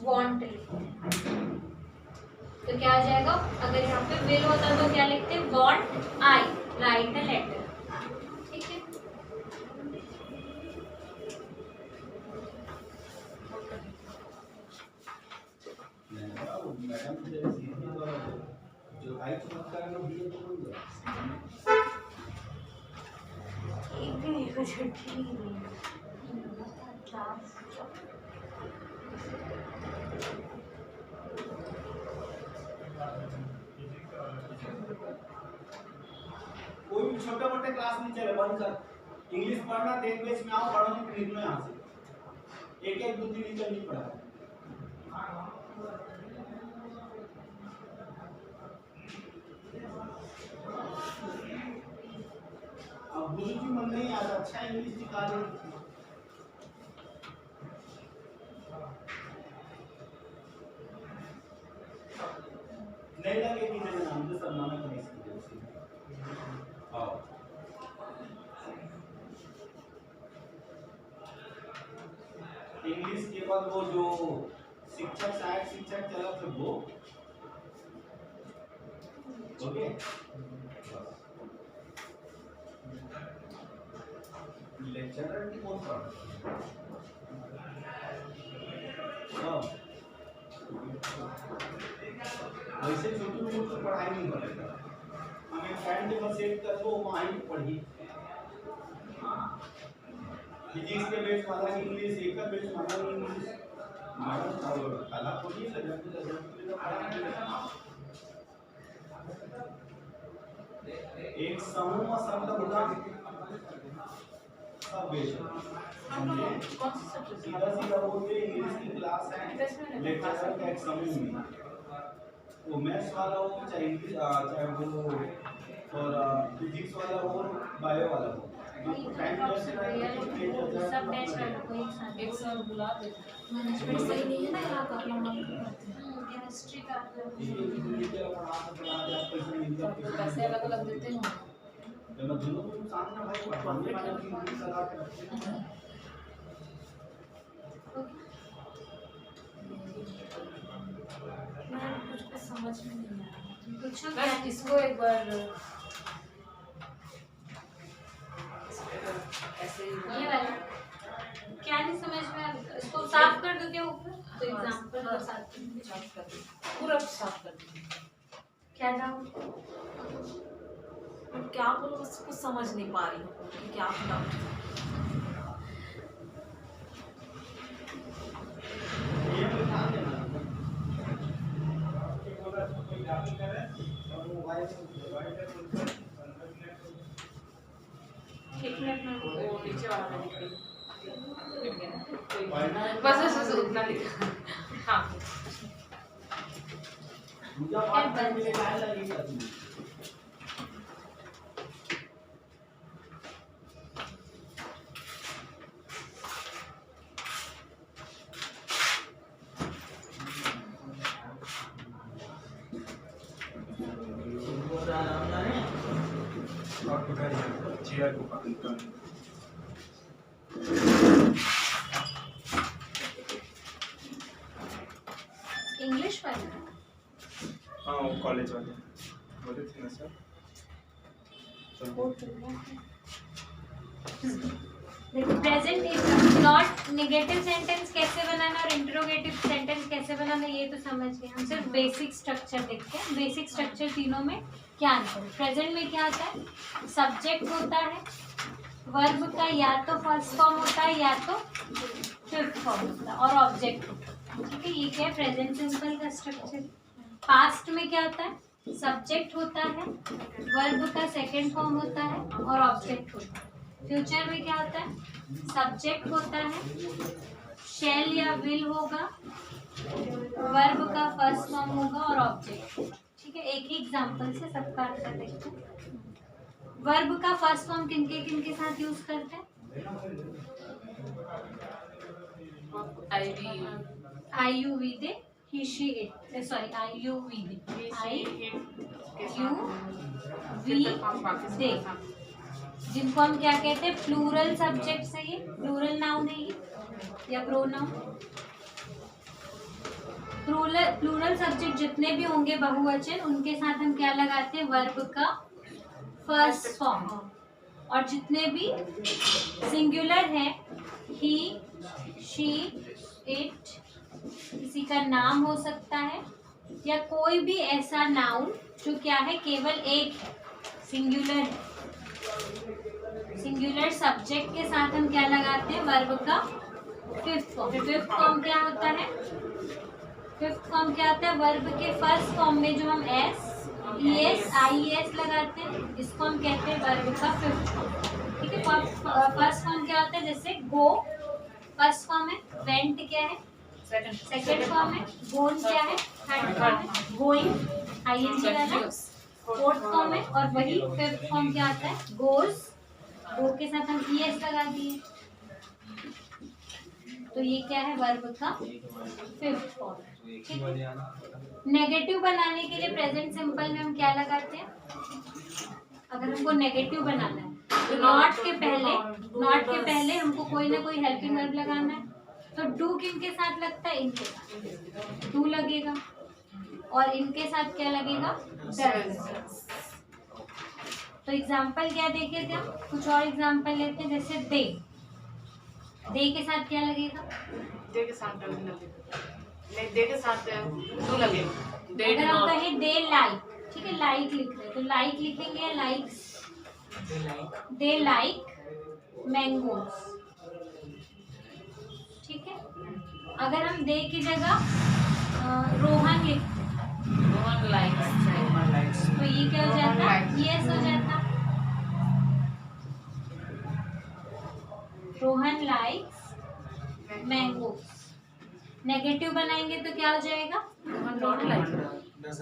वांट लिखते हैं। तो क्या आ जाएगा, अगर यहाँ पे विल होता तो क्या लिखते हैं, want I write a letter, ठीक है। मैडम जो आई चमत्कार में दिए तो बोल दो। एक भी नहीं कुछ ठीक नहीं है। कोई भी छोटे मोटे क्लास नहीं चले, बंद कर। इंग्लिश पढ़ना 10 पेज में आओ, पढ़ो नहीं खरीदना यहाँ से। एक एक 2 3 नहीं पढ़ा। अब गुरु जी मन नहीं आता, अच्छा इंग्लिश सिखा रहे। नहीं लगे कि मेरे नाम से सम्मान करें इसकी। आओ इंग्लिश केवल वो जो शिक्षक सहायक शिक्षक चला था वो ओके। लेक्चरर की कौन सा वैसे छोटी मोटी तो पढ़ाई नहीं करेगा। हमें टाइम टेबल सेट कर दो, वहाँ ही पढ़ी। फिजिक्स के बेस वाला इंग्लिश, एक का बेस वाला इंग्लिश, मैडम कला को नहीं एक समूह शब्द होता सब बेस समझे। सीधा सीधा बोलते इंग्लिश की क्लास है, लेक्चरर का एक समूह में वो मैथ्स वाला हो चाहे इंग्लिश चाहे वो और फिजिक्स वाला हो बायो वाला हो, टाइम कैसे सब बैच वालों को एक साथ एक साथ बुला देते मैनेजमेंट सही नहीं है ना यहाँ का, अपना मन करते हैं। केमिस्ट्री का हैं, पैसे अलग अलग देते हैं। दोनों को सामने भाई पढ़ने वाले की इंग्लिश सलाह करते हैं। मैम कुछ समझ में नहीं आ रहा। कुछ बस इसको एक बार ऐसे ये वाला क्या नहीं समझ में आ रहा, इसको साफ कर दो क्या ऊपर, तो एग्जांपल के साथ साफ कर दो, पूरा साफ कर दो। क्या डाउट, मैं क्या बोलूँ, बस कुछ समझ नहीं पा रही हूँ कि क्या डाउट है। ये बता देना कि अगर कोई दाखिल करे और मोबाइल से डिवाइड कर वाला मैं लिख रही हूँ। लिख गया ना? कोई- बस उतना लिखा। हाँ पूजा पाठ करने के बाद लगेगा तुम्हें। और पकड़िए चेयर को पकड़कर इंग्लिश वाला हाँ वो कॉलेज वाले बोले थे ना सर। देखो present is not negative sentence कैसे बनाना और इंटरोगेटिव सेंटेंस कैसे बनाना ये तो समझ गए। हम सिर्फ बेसिक स्ट्रक्चर देखते हैं। बेसिक स्ट्रक्चर तीनों में क्या अंतर है। प्रेजेंट में क्या होता है, सब्जेक्ट होता है, वर्ब का या तो फर्स्ट फॉर्म होता है या तो फिफ्थ फॉर्म होता है और ऑब्जेक्ट होता है। ठीक है, ये क्या है प्रेजेंट सिंपल का स्ट्रक्चर। पास्ट में क्या होता है, सब्जेक्ट होता है, वर्ब का सेकंड फॉर्म होता है और ऑब्जेक्ट होता है। फ्यूचर में क्या होता है, सब्जेक्ट होता है, शैल या विल होगा, वर्ब का फर्स्ट फॉर्म होगा और ऑब्जेक्ट। ठीक है, एक ही एग्जांपल से सबका आंसर देखते हैं। वर्ब का फर्स्ट फॉर्म किनके किनके साथ यूज करते हैं, I you we they, he she it, sorry I you we they, I you we they, जिनको हम क्या कहते हैं प्लूरल सब्जेक्ट है। ये प्लूरल नाउन है ये या प्रोनाउन। प्लूरल सब्जेक्ट जितने भी होंगे बहुवचन उनके साथ हम क्या लगाते हैं, वर्ब का फर्स्ट फॉर्म। और जितने भी सिंगुलर है, ही शी इट, किसी का नाम हो सकता है या कोई भी ऐसा नाउन जो क्या है केवल एक है, सिंगुलर है। सिंगुलर सब्जेक्ट के साथ हम क्या लगाते हैं, वर्ब का फिफ्थ फॉर्म। फिफ्थ फॉर्म क्या होता है, फिफ्थ फॉर्म क्या होता है, वर्ब के फर्स्ट फॉर्म में जो हम S E S I S लगाते हैं इसको हम कहते हैं वर्ब का फिफ्थ फॉर्म। ठीक है, फर्स्ट फॉर्म क्या होता है, जैसे गो फर्स्ट फॉर्म है, वेंट क्या है सेकंड फॉर्म है, गोन क्या है थर्ड फॉर्म है, गोइंग आई एन जी वाला फोर्थ फॉर्म है और वही फिफ्थ फॉर्म क्या आता है, गोज। गो के साथ हम ई एस लगा दिए तो ये क्या है, वर्ब का फिफ्थ फॉर्म। ठीक है, नेगेटिव बनाने के लिए प्रेजेंट सिंपल में हम क्या लगाते हैं, अगर हमको नेगेटिव बनाना है तो नॉट के पहले हमको कोई ना कोई हेल्पिंग वर्ब लगाना है। तो डू किनके साथ लगता है, इनके साथ डू लगेगा और इनके साथ क्या लगेगा, डज। तो एग्जाम्पल क्या देखे थे हम, कुछ और एग्जाम्पल लेते हैं, जैसे दे के साथ क्या लगेगा, दे के साथ डज लगेगा, नहीं दे के साथ डू लगेगा। अगर हम कहें दे लाइक, ठीक है लाइक लिख रहे हैं तो लाइक लिखेंगे या लाइक्स, दे लाइक मैंगोस। ठीक है, अगर हम दे की जगह रोहन लिखते हैं रोहन लाइक्स तो ये क्या हो जाता, यस हो जाता, रोहन लाइक्स मैंगोस। नेगेटिव बनाएंगे तो क्या हो जाएगा, नॉट लाइक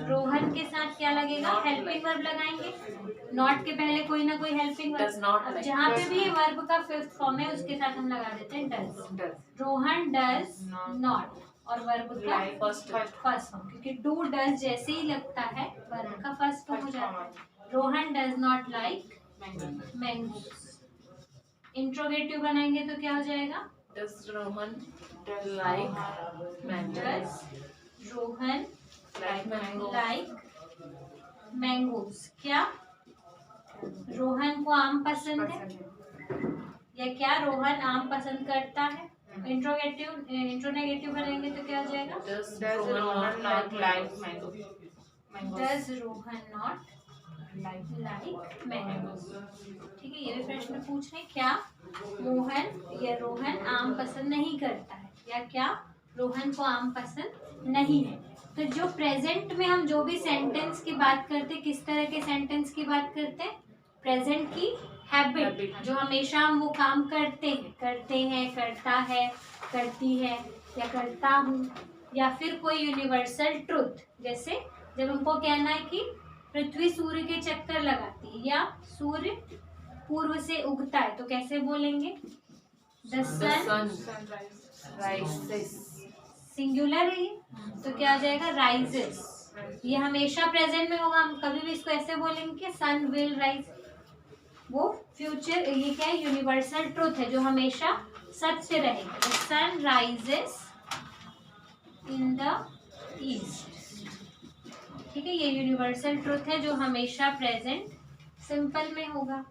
रोहन के साथ क्या लगेगा, हेल्पिंग वर्ब लगाएंगे, नॉट के पहले कोई ना कोई helping Does not verb. like. जहाँ पे भी वर्ब का फिफ्थ फॉर्म है उसके साथ हम लगा देते हैं डज। रोहन डज नॉट और वर्ब का Like फर्स्ट फॉर्म, क्योंकि डू डज जैसे ही लगता है वर्ब का फर्स्ट फॉर्म हो जाता है। Rohan does not like mangoes. Interrogative बनाएंगे तो क्या हो जाएगा, does Rohan like mangoes does Rohan like mango like mangoes. क्या रोहन को आम पसंद है या क्या रोहन आम पसंद करता है। इंट्रोनेगेटिव बनाएंगे तो क्या हो जाएगा, does does Rohan not like mango does Rohan not like mangoes. ठीक है, ये भी प्रश्न पूछ रहे हैं, क्या मोहन या रोहन आम पसंद नहीं करता है या क्या रोहन को आम पसंद नहीं है। तो जो प्रेजेंट में हम जो भी सेंटेंस की बात करते हैं, किस तरह के सेंटेंस की बात करते हैं, प्रेजेंट की हैबिट, जो हमेशा हम वो काम करते हैं, करता है, करती है या करता हूँ, या फिर कोई यूनिवर्सल ट्रुथ, जैसे जब हमको कहना है कि पृथ्वी सूर्य के चक्कर लगाती है या सूर्य पूर्व से उगता है, तो कैसे बोलेंगे? The sun rises. सिंगुलर है ये, तो क्या आ जाएगा? राइजेस। ये हमेशा प्रेजेंट में होगा, हम कभी भी इसको ऐसे बोलेंगे कि सन विल राइज। वो फ्यूचर, ये क्या है? यूनिवर्सल ट्रुथ है जो हमेशा सत्य रहेगा। The sun rises in the east. ठीक है, ये यूनिवर्सल ट्रुथ है जो हमेशा प्रेजेंट सिंपल में होगा।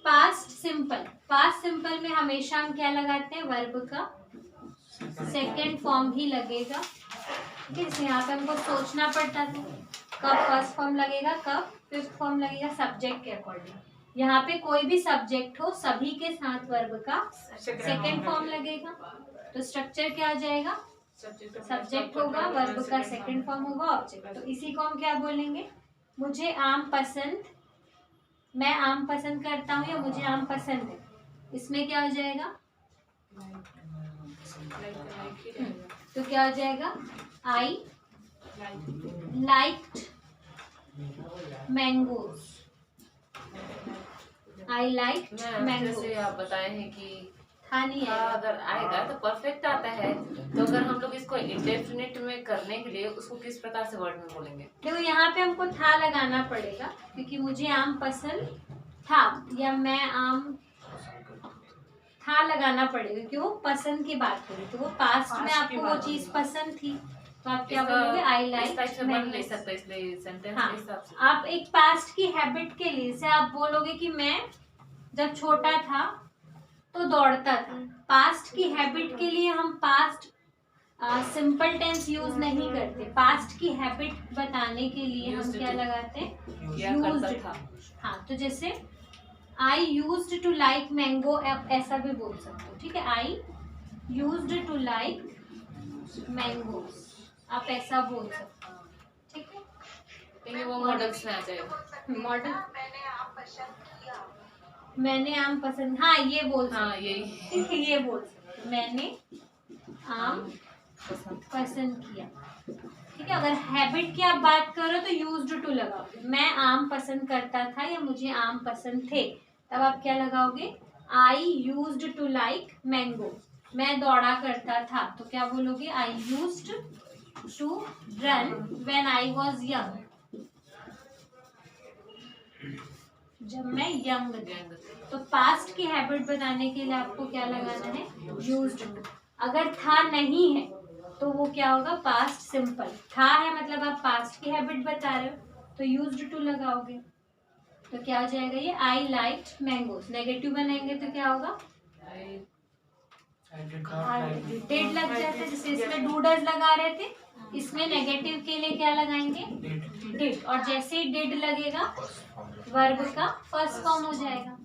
पास्ट सिंपल, पास्ट सिंपल में हमेशा हम क्या लगाते हैं? वर्ब का सेकेंड फॉर्म ही लगेगा। ठीक है, इसमें यहाँ पे हमको सोचना पड़ता था कब फर्स्ट फॉर्म लगेगा, कब फिफ्थ फॉर्म लगेगा, सब्जेक्ट के अकॉर्डिंग। यहाँ पे कोई भी सब्जेक्ट हो, सभी के साथ वर्ब का सेकेंड फॉर्म लगेगा। तो स्ट्रक्चर क्या आ जाएगा? सब्जेक्ट होगा, वर्ब का सेकेंड फॉर्म होगा, ऑब्जेक्ट। तो इसी को हम क्या बोलेंगे? मुझे आम पसंद, मैं आम पसंद करता हूँ या मुझे आम पसंद है, इसमें क्या हो जाएगा? तो क्या हो जाएगा? I liked mangoes. I liked mangoes. जैसे आप बताए हैं कि हाँ, नहीं था है। अगर आएगा तो परफेक्ट आता है, तो अगर हम लोग इसको इंडेफिनिट में करने के लिए उसको किस प्रकार से वर्ड में बोलेंगे? देखो यहाँ पे हमको था लगाना पड़ेगा, क्योंकि मुझे आम पसंद था या मैं आम था लगाना पड़ेगा, क्यों? पसंद की बात करें तो वो पास्ट में आपको वो चीज पसंद थी, तो आप क्या बोलोगे? आई इस टाइप से लाइक बन नहीं सकता, इसलिए सेंटेंस हाँ, के हिसाब से आप एक पास्ट की हैबिट के लिए से आप बोलोगे कि मैं जब छोटा था तो दौड़ता था। पास्ट की हैबिट के लिए हम पास्ट सिंपल टेंस यूज नहीं करते। पास्ट की हैबिट बताने के लिए हम Used क्या to। लगाते हैं? क्या करता Used था। to। हाँ, तो जैसे I used to like mango, आप ऐसा भी बोल सकते हो। ठीक है, I used to like mangoes, आप ऐसा बोल सकते हो। ठीक है, लेकिन वो मॉडल्स में आ जाएगा। मॉडल मैंने आप पसंद किया। मैंने आम पसंद, हाँ ये बोल सकते हाँ, यही हो। ठीक है, ये बोल सकते हो। मैंने आम पसंद किया। ठीक है, अगर हैबिट की आप बात करो तो यूज्ड टू लगाओगे। मैं आम पसंद करता था या मुझे आम पसंद थे, तब आप क्या लगाओगे? I used to like mango. मैं दौड़ा करता था, तो क्या बोलोगे? I used to run when I was young. जब मैं यंग थी। तो पास्ट की हैबिट बताने के लिए आपको क्या लगाना है? Used to. अगर था नहीं है तो वो क्या होगा? Past simple. था है मतलब आप पास्ट की हैबिट बता रहे हो, तो यूज्ड टू लगाओगे। तो क्या हो जाएगा ये? I liked mangoes. नेगेटिव बनाएंगे तो क्या होगा? डिड लग जाता है, जैसे इसमें डूडर्स लगा रहे थे, इसमें नेगेटिव के लिए क्या लगाएंगे? डिड। और जैसे ही डिड लगेगा वर्ब का फर्स्ट फॉर्म हो जाएगा।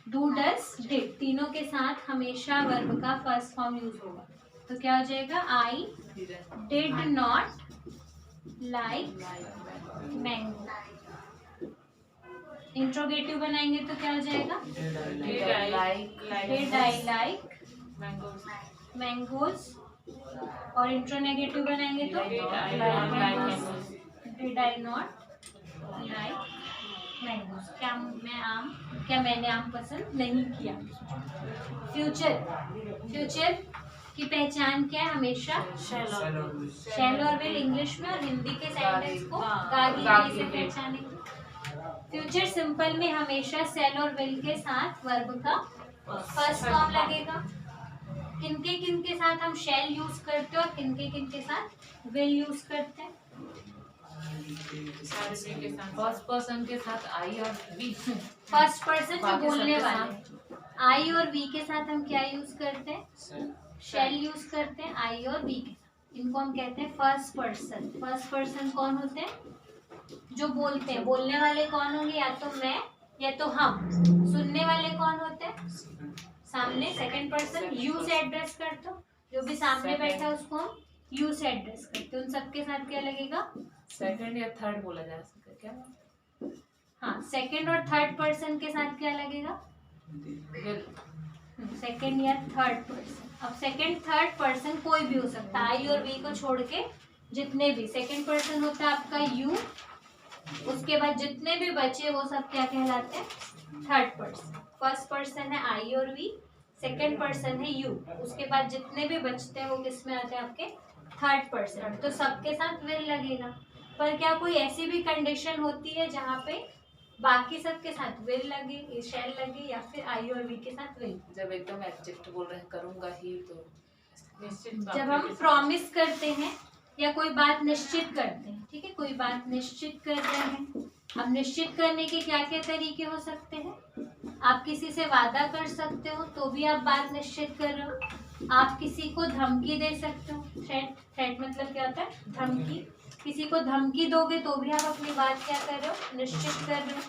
डू डस डिड, तीनों के साथ हमेशा वर्ब का फर्स्ट फॉर्म यूज होगा। तो क्या हो जाएगा? आई did not like mango. Interrogative बनाएंगे तो क्या हो जाएगा? Did I like mangoes. और इंट्रोनेगेटिव बनाएंगे तो did I not like mangoes. क्या मैंने आम पसंद नहीं किया। फ्यूचर की पहचान क्या है? हमेशा शैलो और विल इंग्लिश में, और हिंदी के सेंटेंस को गागी से पहचानेंगे। फ्यूचर सिंपल में हमेशा सेल और विल के साथ वर्ब का फर्स्ट फॉर्म लगेगा। किनके साथ हम शैल यूज करते हैं और किनके साथ विल यूज करते हैं? फर्स्ट पर्सन के साथ आई और वी। फर्स्ट पर्सन जो बाकी बोलने सबके वाले, आई और वी के साथ हम क्या यूज करते हैं? शैल यूज करते हैं आई और वी के साथ। इनको हम कहते हैं फर्स्ट पर्सन। फर्स्ट पर्सन कौन होते हैं? जो बोलते हैं। बोलने वाले कौन होंगे? या तो मैं या तो हम। सुनने वाले कौन होते हैं? सामने। सेकंड पर्सन यू से एड्रेस करते हो, जो भी सामने बैठा है उसको हम यू से एड्रेस करते हैं। उन सबके साथ क्या लगेगा? सेकंड या थर्ड बोला जा सकता है क्या? सेकंड और थर्ड पर्सन के साथ क्या लगेगा? will सेकंड या थर्ड पर्सन। अब सेकंड थर्ड पर्सन कोई भी हो सकता है, आई और वी को छोड़ के जितने भी। सेकंड पर्सन होता है आपका यू, उसके बाद जितने भी बचे वो सब क्या कहलाते हैं? Third person. फर्स्ट पर्सन है आई और वी, सेकंड पर्सन है यू, उसके बाद जितने भी बचते हैं वो किस में आते हैं? आपके थर्ड पर्सन। तो सबके साथ विल लगेगा। पर क्या कोई ऐसी भी कंडीशन होती है जहाँ पे बाकी सबके साथ विल लगे, शैल लगे, या फिर आई और वी के साथ विल? जब एकदम एग्जैक्ट बोल रहे हैं करूंगा ही तो निश्चित जब हम प्रॉमिस करते हैं या कोई बात निश्चित करते हैं, ठीक है, कोई बात निश्चित कर रहे हैं। अब निश्चित करने के क्या क्या तरीके हो सकते हैं? आप किसी से वादा कर सकते हो तो भी आप बात निश्चित कर रहे हो। आप किसी को धमकी दे सकते हो, थ्रेट मतलब क्या होता है? धमकी। किसी को धमकी दोगे तो भी आप अपनी बात क्या कर रहे हो? निश्चित कर रहे हो।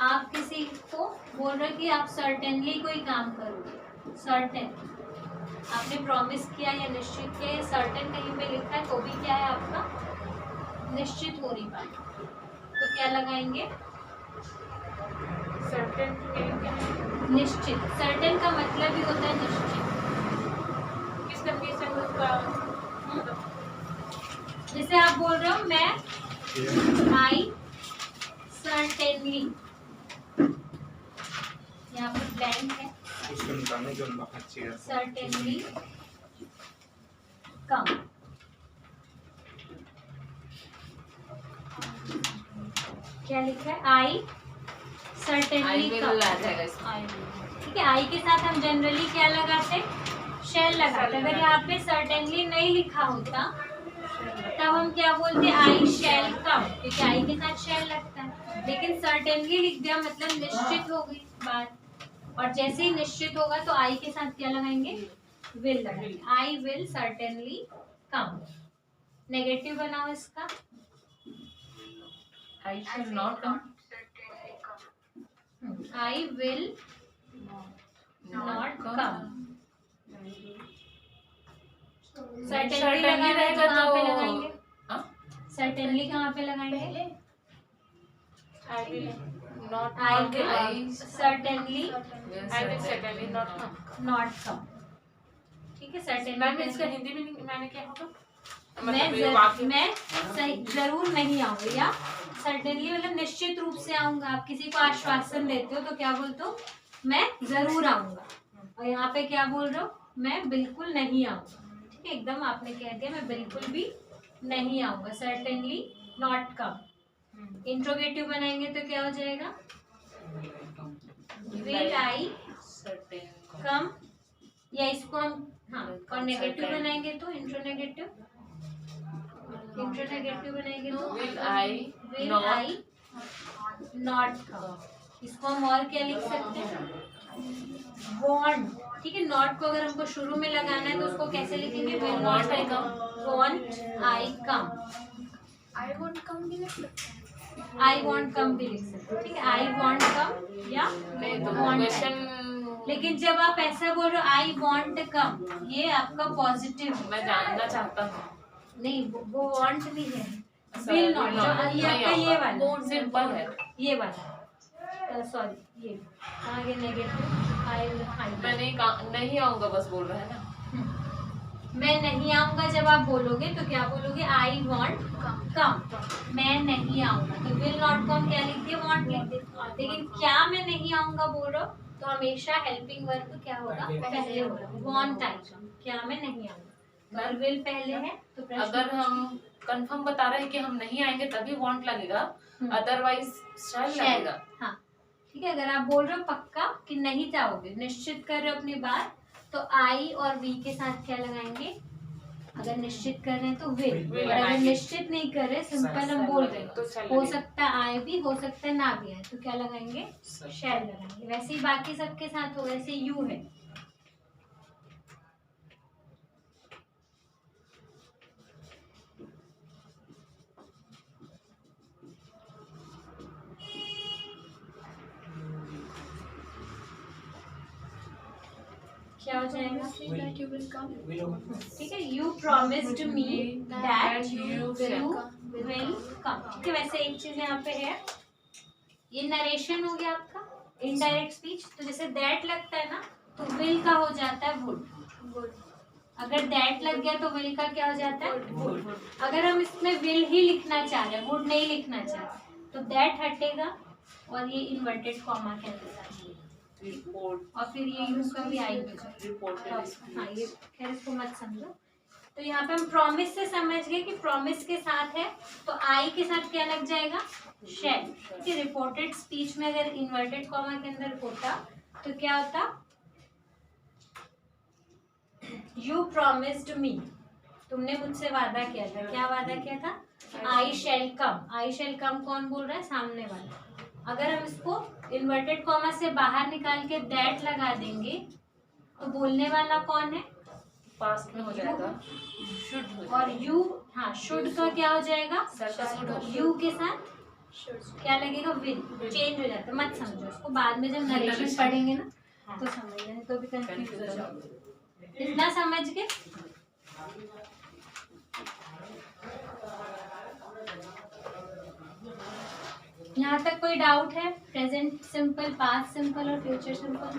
आप किसी को बोल रहे हो कि आप सर्टेनली कोई काम करोगे, सर्टेन, आपने प्रॉमिस किया या निश्चित किया या सर्टेन कहीं पे लिखा है तो भी क्या है? आपका निश्चित हो रही बात। तो क्या लगाएंगे? सर्टेन निश्चित। सर्टेन का मतलब ही होता है निश्चित। किस कंडीशन में उसका जैसे आप बोल रहे हो मैं आई सर्टेनली, यहाँ पर ब्लैंक है, उसको निकालने जो अच्छी है। सर्टेनली कम। क्या लिखा है? आई आई सर्टेनली will कम। आ जाएगा इसमें। ठीक है, आई के साथ हम जनरली क्या लगाते हैं? शेल लगाते हैं। अगर यहाँ पे सर्टेनली नहीं लिखा होता तब हम क्या बोलते? आई शेल कम, क्योंकि आई के साथ शेल लगता है। लेकिन सर्टेनली लिख दिया मतलब निश्चित हो गई बात, और जैसे ही निश्चित होगा तो आई के साथ क्या लगाएंगे? विल लगाएंगे। I will certainly come. Negative बनाओ इसका। I shall not come. certainly come. I will not come. Certainly Certainly लगाना है तो रहेगा कहाँ पे तो- लगाएंगे? हाँ? सर्टेनली कहाँ पे लगाएंगे? I will not I come. Will certainly I will certainly not come. Not come. ठीक है, मैम इसका सर्टेनली हिंदी में मैंने क्या होगा? मैं मतलब ये वाक्य मैं सही जरूर नहीं आऊंगा, या सर्टेनली मतलब निश्चित रूप से आऊंगा। आप किसी को आश्वासन देते हो तो क्या बोलते हो? मैं जरूर आऊंगा। और यहाँ पे क्या बोल रहे हो? मैं बिल्कुल नहीं आऊंगा। ठीक है, एकदम आपने कह दिया मैं बिल्कुल भी नहीं आऊंगा। Certainly not come. इंट्रोगेटिव बनाएंगे तो क्या हो जाएगा? Will I Certain. कम, या इसको हम हाँ, और नेगेटिव बनाएंगे तो इंट्रोनेगेटिव, इंट्रोनेगेटिव बनाएंगे तो Will I will not I not come. इसको हम और क्या लिख सकते हैं? वॉन्ट। ठीक है, नॉट को अगर हमको शुरू में लगाना है तो उसको कैसे लिखेंगे? Will not Want I come? Want I come. I won't come भी लिख सकते हैं। आई वॉन्ट कम भी लिख सकते हैं। ठीक है, आई वॉन्ट कम या नहीं तो want क्वेश्चन लेकिन जब आप ऐसा बोल रहे हो आई वॉन्ट कम, ये आपका पॉजिटिव है। मैं जानना चाहता हूँ। नहीं, वो वांट नहीं है, विल नॉट। ये आपका ये वाला सिंपल है। ये वाला सॉरी, ये आगे नेगेटिव आई मैं नहीं आऊंगा बस बोल रहा है ना। मैं नहीं आऊंगा जब आप बोलोगे तो क्या बोलोगे? आई वॉन्ट कम। मैं नहीं आऊंगा तो विल नॉट कम क्या लिख दिए? वॉन्ट लिख दिए। लेकिन क्या मैं नहीं आऊंगा बोल रहा हूँ तो हमेशा हेल्पिंग वर्ब क्या होगा? पहले होगा। वॉन्ट आई कम, क्या मैं नहीं आऊंगा। और विल पहले है तो प्रश्न अगर हम कंफर्म बता रहे हैं कि हम नहीं आएंगे तभी वांट लगेगा, अदरवाइज शैल लगेगा। हाँ ठीक है, अगर आप बोल रहे हो पक्का कि नहीं जाओगे, निश्चित कर रहे हो अपनी बात, तो आई और वी के साथ क्या लगाएंगे? अगर निश्चित कर रहे हैं तो विल, और अगर निश्चित नहीं कर रहे सिंपल हम बोल रहे हैं तो shall हो लगेगा। सकता है आए भी, हो सकता है ना भी आए, तो क्या लगाएंगे? शैल लगाएंगे। वैसे ही बाकी सबके साथ हो, वैसे यू है। क्या हो जाएगा? ठीक है, you promised me that you will come. ठीक है, वैसे एक चीज यहाँ पे है, ये नरेशन हो गया आपका इनडायरेक्ट स्पीच। तो जैसे दैट लगता है ना, तो विल का हो जाता है वुड। अगर दैट लग गया तो विल का क्या हो जाता है वुड। अगर हम इसमें विल ही लिखना चाह रहे हैं, वुड नहीं लिखना चाह रहे, तो दैट हटेगा और ये इन्वर्टेड कॉमा के अंदर आ जाएगा रिपोर्ट और फिर ये यू का भी आई हो जाएगा। रिपोर्टेड हाँ, ये खैर इसको मत समझो। तो यहाँ पे हम प्रॉमिस से समझ गए कि प्रॉमिस के साथ है तो आई के साथ क्या लग जाएगा शैल। ठीक है, रिपोर्टेड स्पीच में अगर इन्वर्टेड कॉमा के अंदर होता तो क्या होता, यू प्रॉमिस्ड मी, तुमने मुझसे वादा किया था। क्या वादा किया था, आई शैल कम। आई शैल कम कौन बोल रहा है, सामने वाला। अगर हम इसको इन्वर्टेड कॉमा से बाहर निकाल के दैट लगा देंगे तो बोलने वाला कौन है, पास्ट में हो जाएगा शुड हो और जाएगा। यू, हाँ शुड का क्या हो जाएगा, सर का शुड हो यू के साथ क्या लगेगा विल, चेंज हो जाता है। मत समझो उसको, बाद में जब नरेशन पढ़ेंगे ना तो समझ लेंगे, तो भी कंफ्यूज हो जाओगे। इतना समझ गए। यहाँ तक कोई डाउट है, प्रेजेंट सिंपल, पास्ट सिंपल और फ्यूचर सिंपल।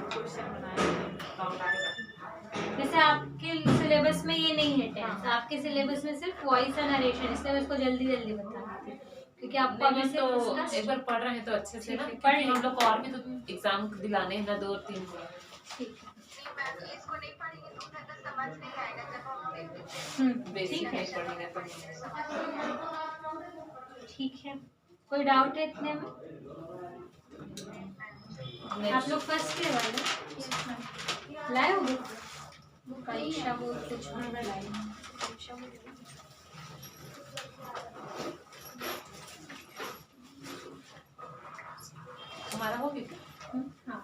जैसे आपके सिलेबस में ये नहीं है टेंस, आपके सिलेबस में सिर्फ वॉइस और नरेशन, इसलिए मैं इसको जल्दी जल्दी बता रही थी क्योंकि आपको अभी से तो इसका एक बार पढ़ रहे हैं तो अच्छे से ना, ठीक है, क्योंकि हम लोग को और भी तो एग्जाम दिलाने हैं ना 2-3। ठीक है। नहीं मैम, इसको नहीं पढ़ेंगे तो उधर तक समझ नहीं आएगा जब हम देखते हैं। बेसिक ठीक है, नहीं पढ़ेंगे तो समझ नहीं आएगा। ठीक है। कोई डाउट है इतने में? आप लोग फर्स्ट ईयर वाले लाए हो बुक? परीक्षा वो कुछ में लाए हैं। हमारा हो गया। हाँ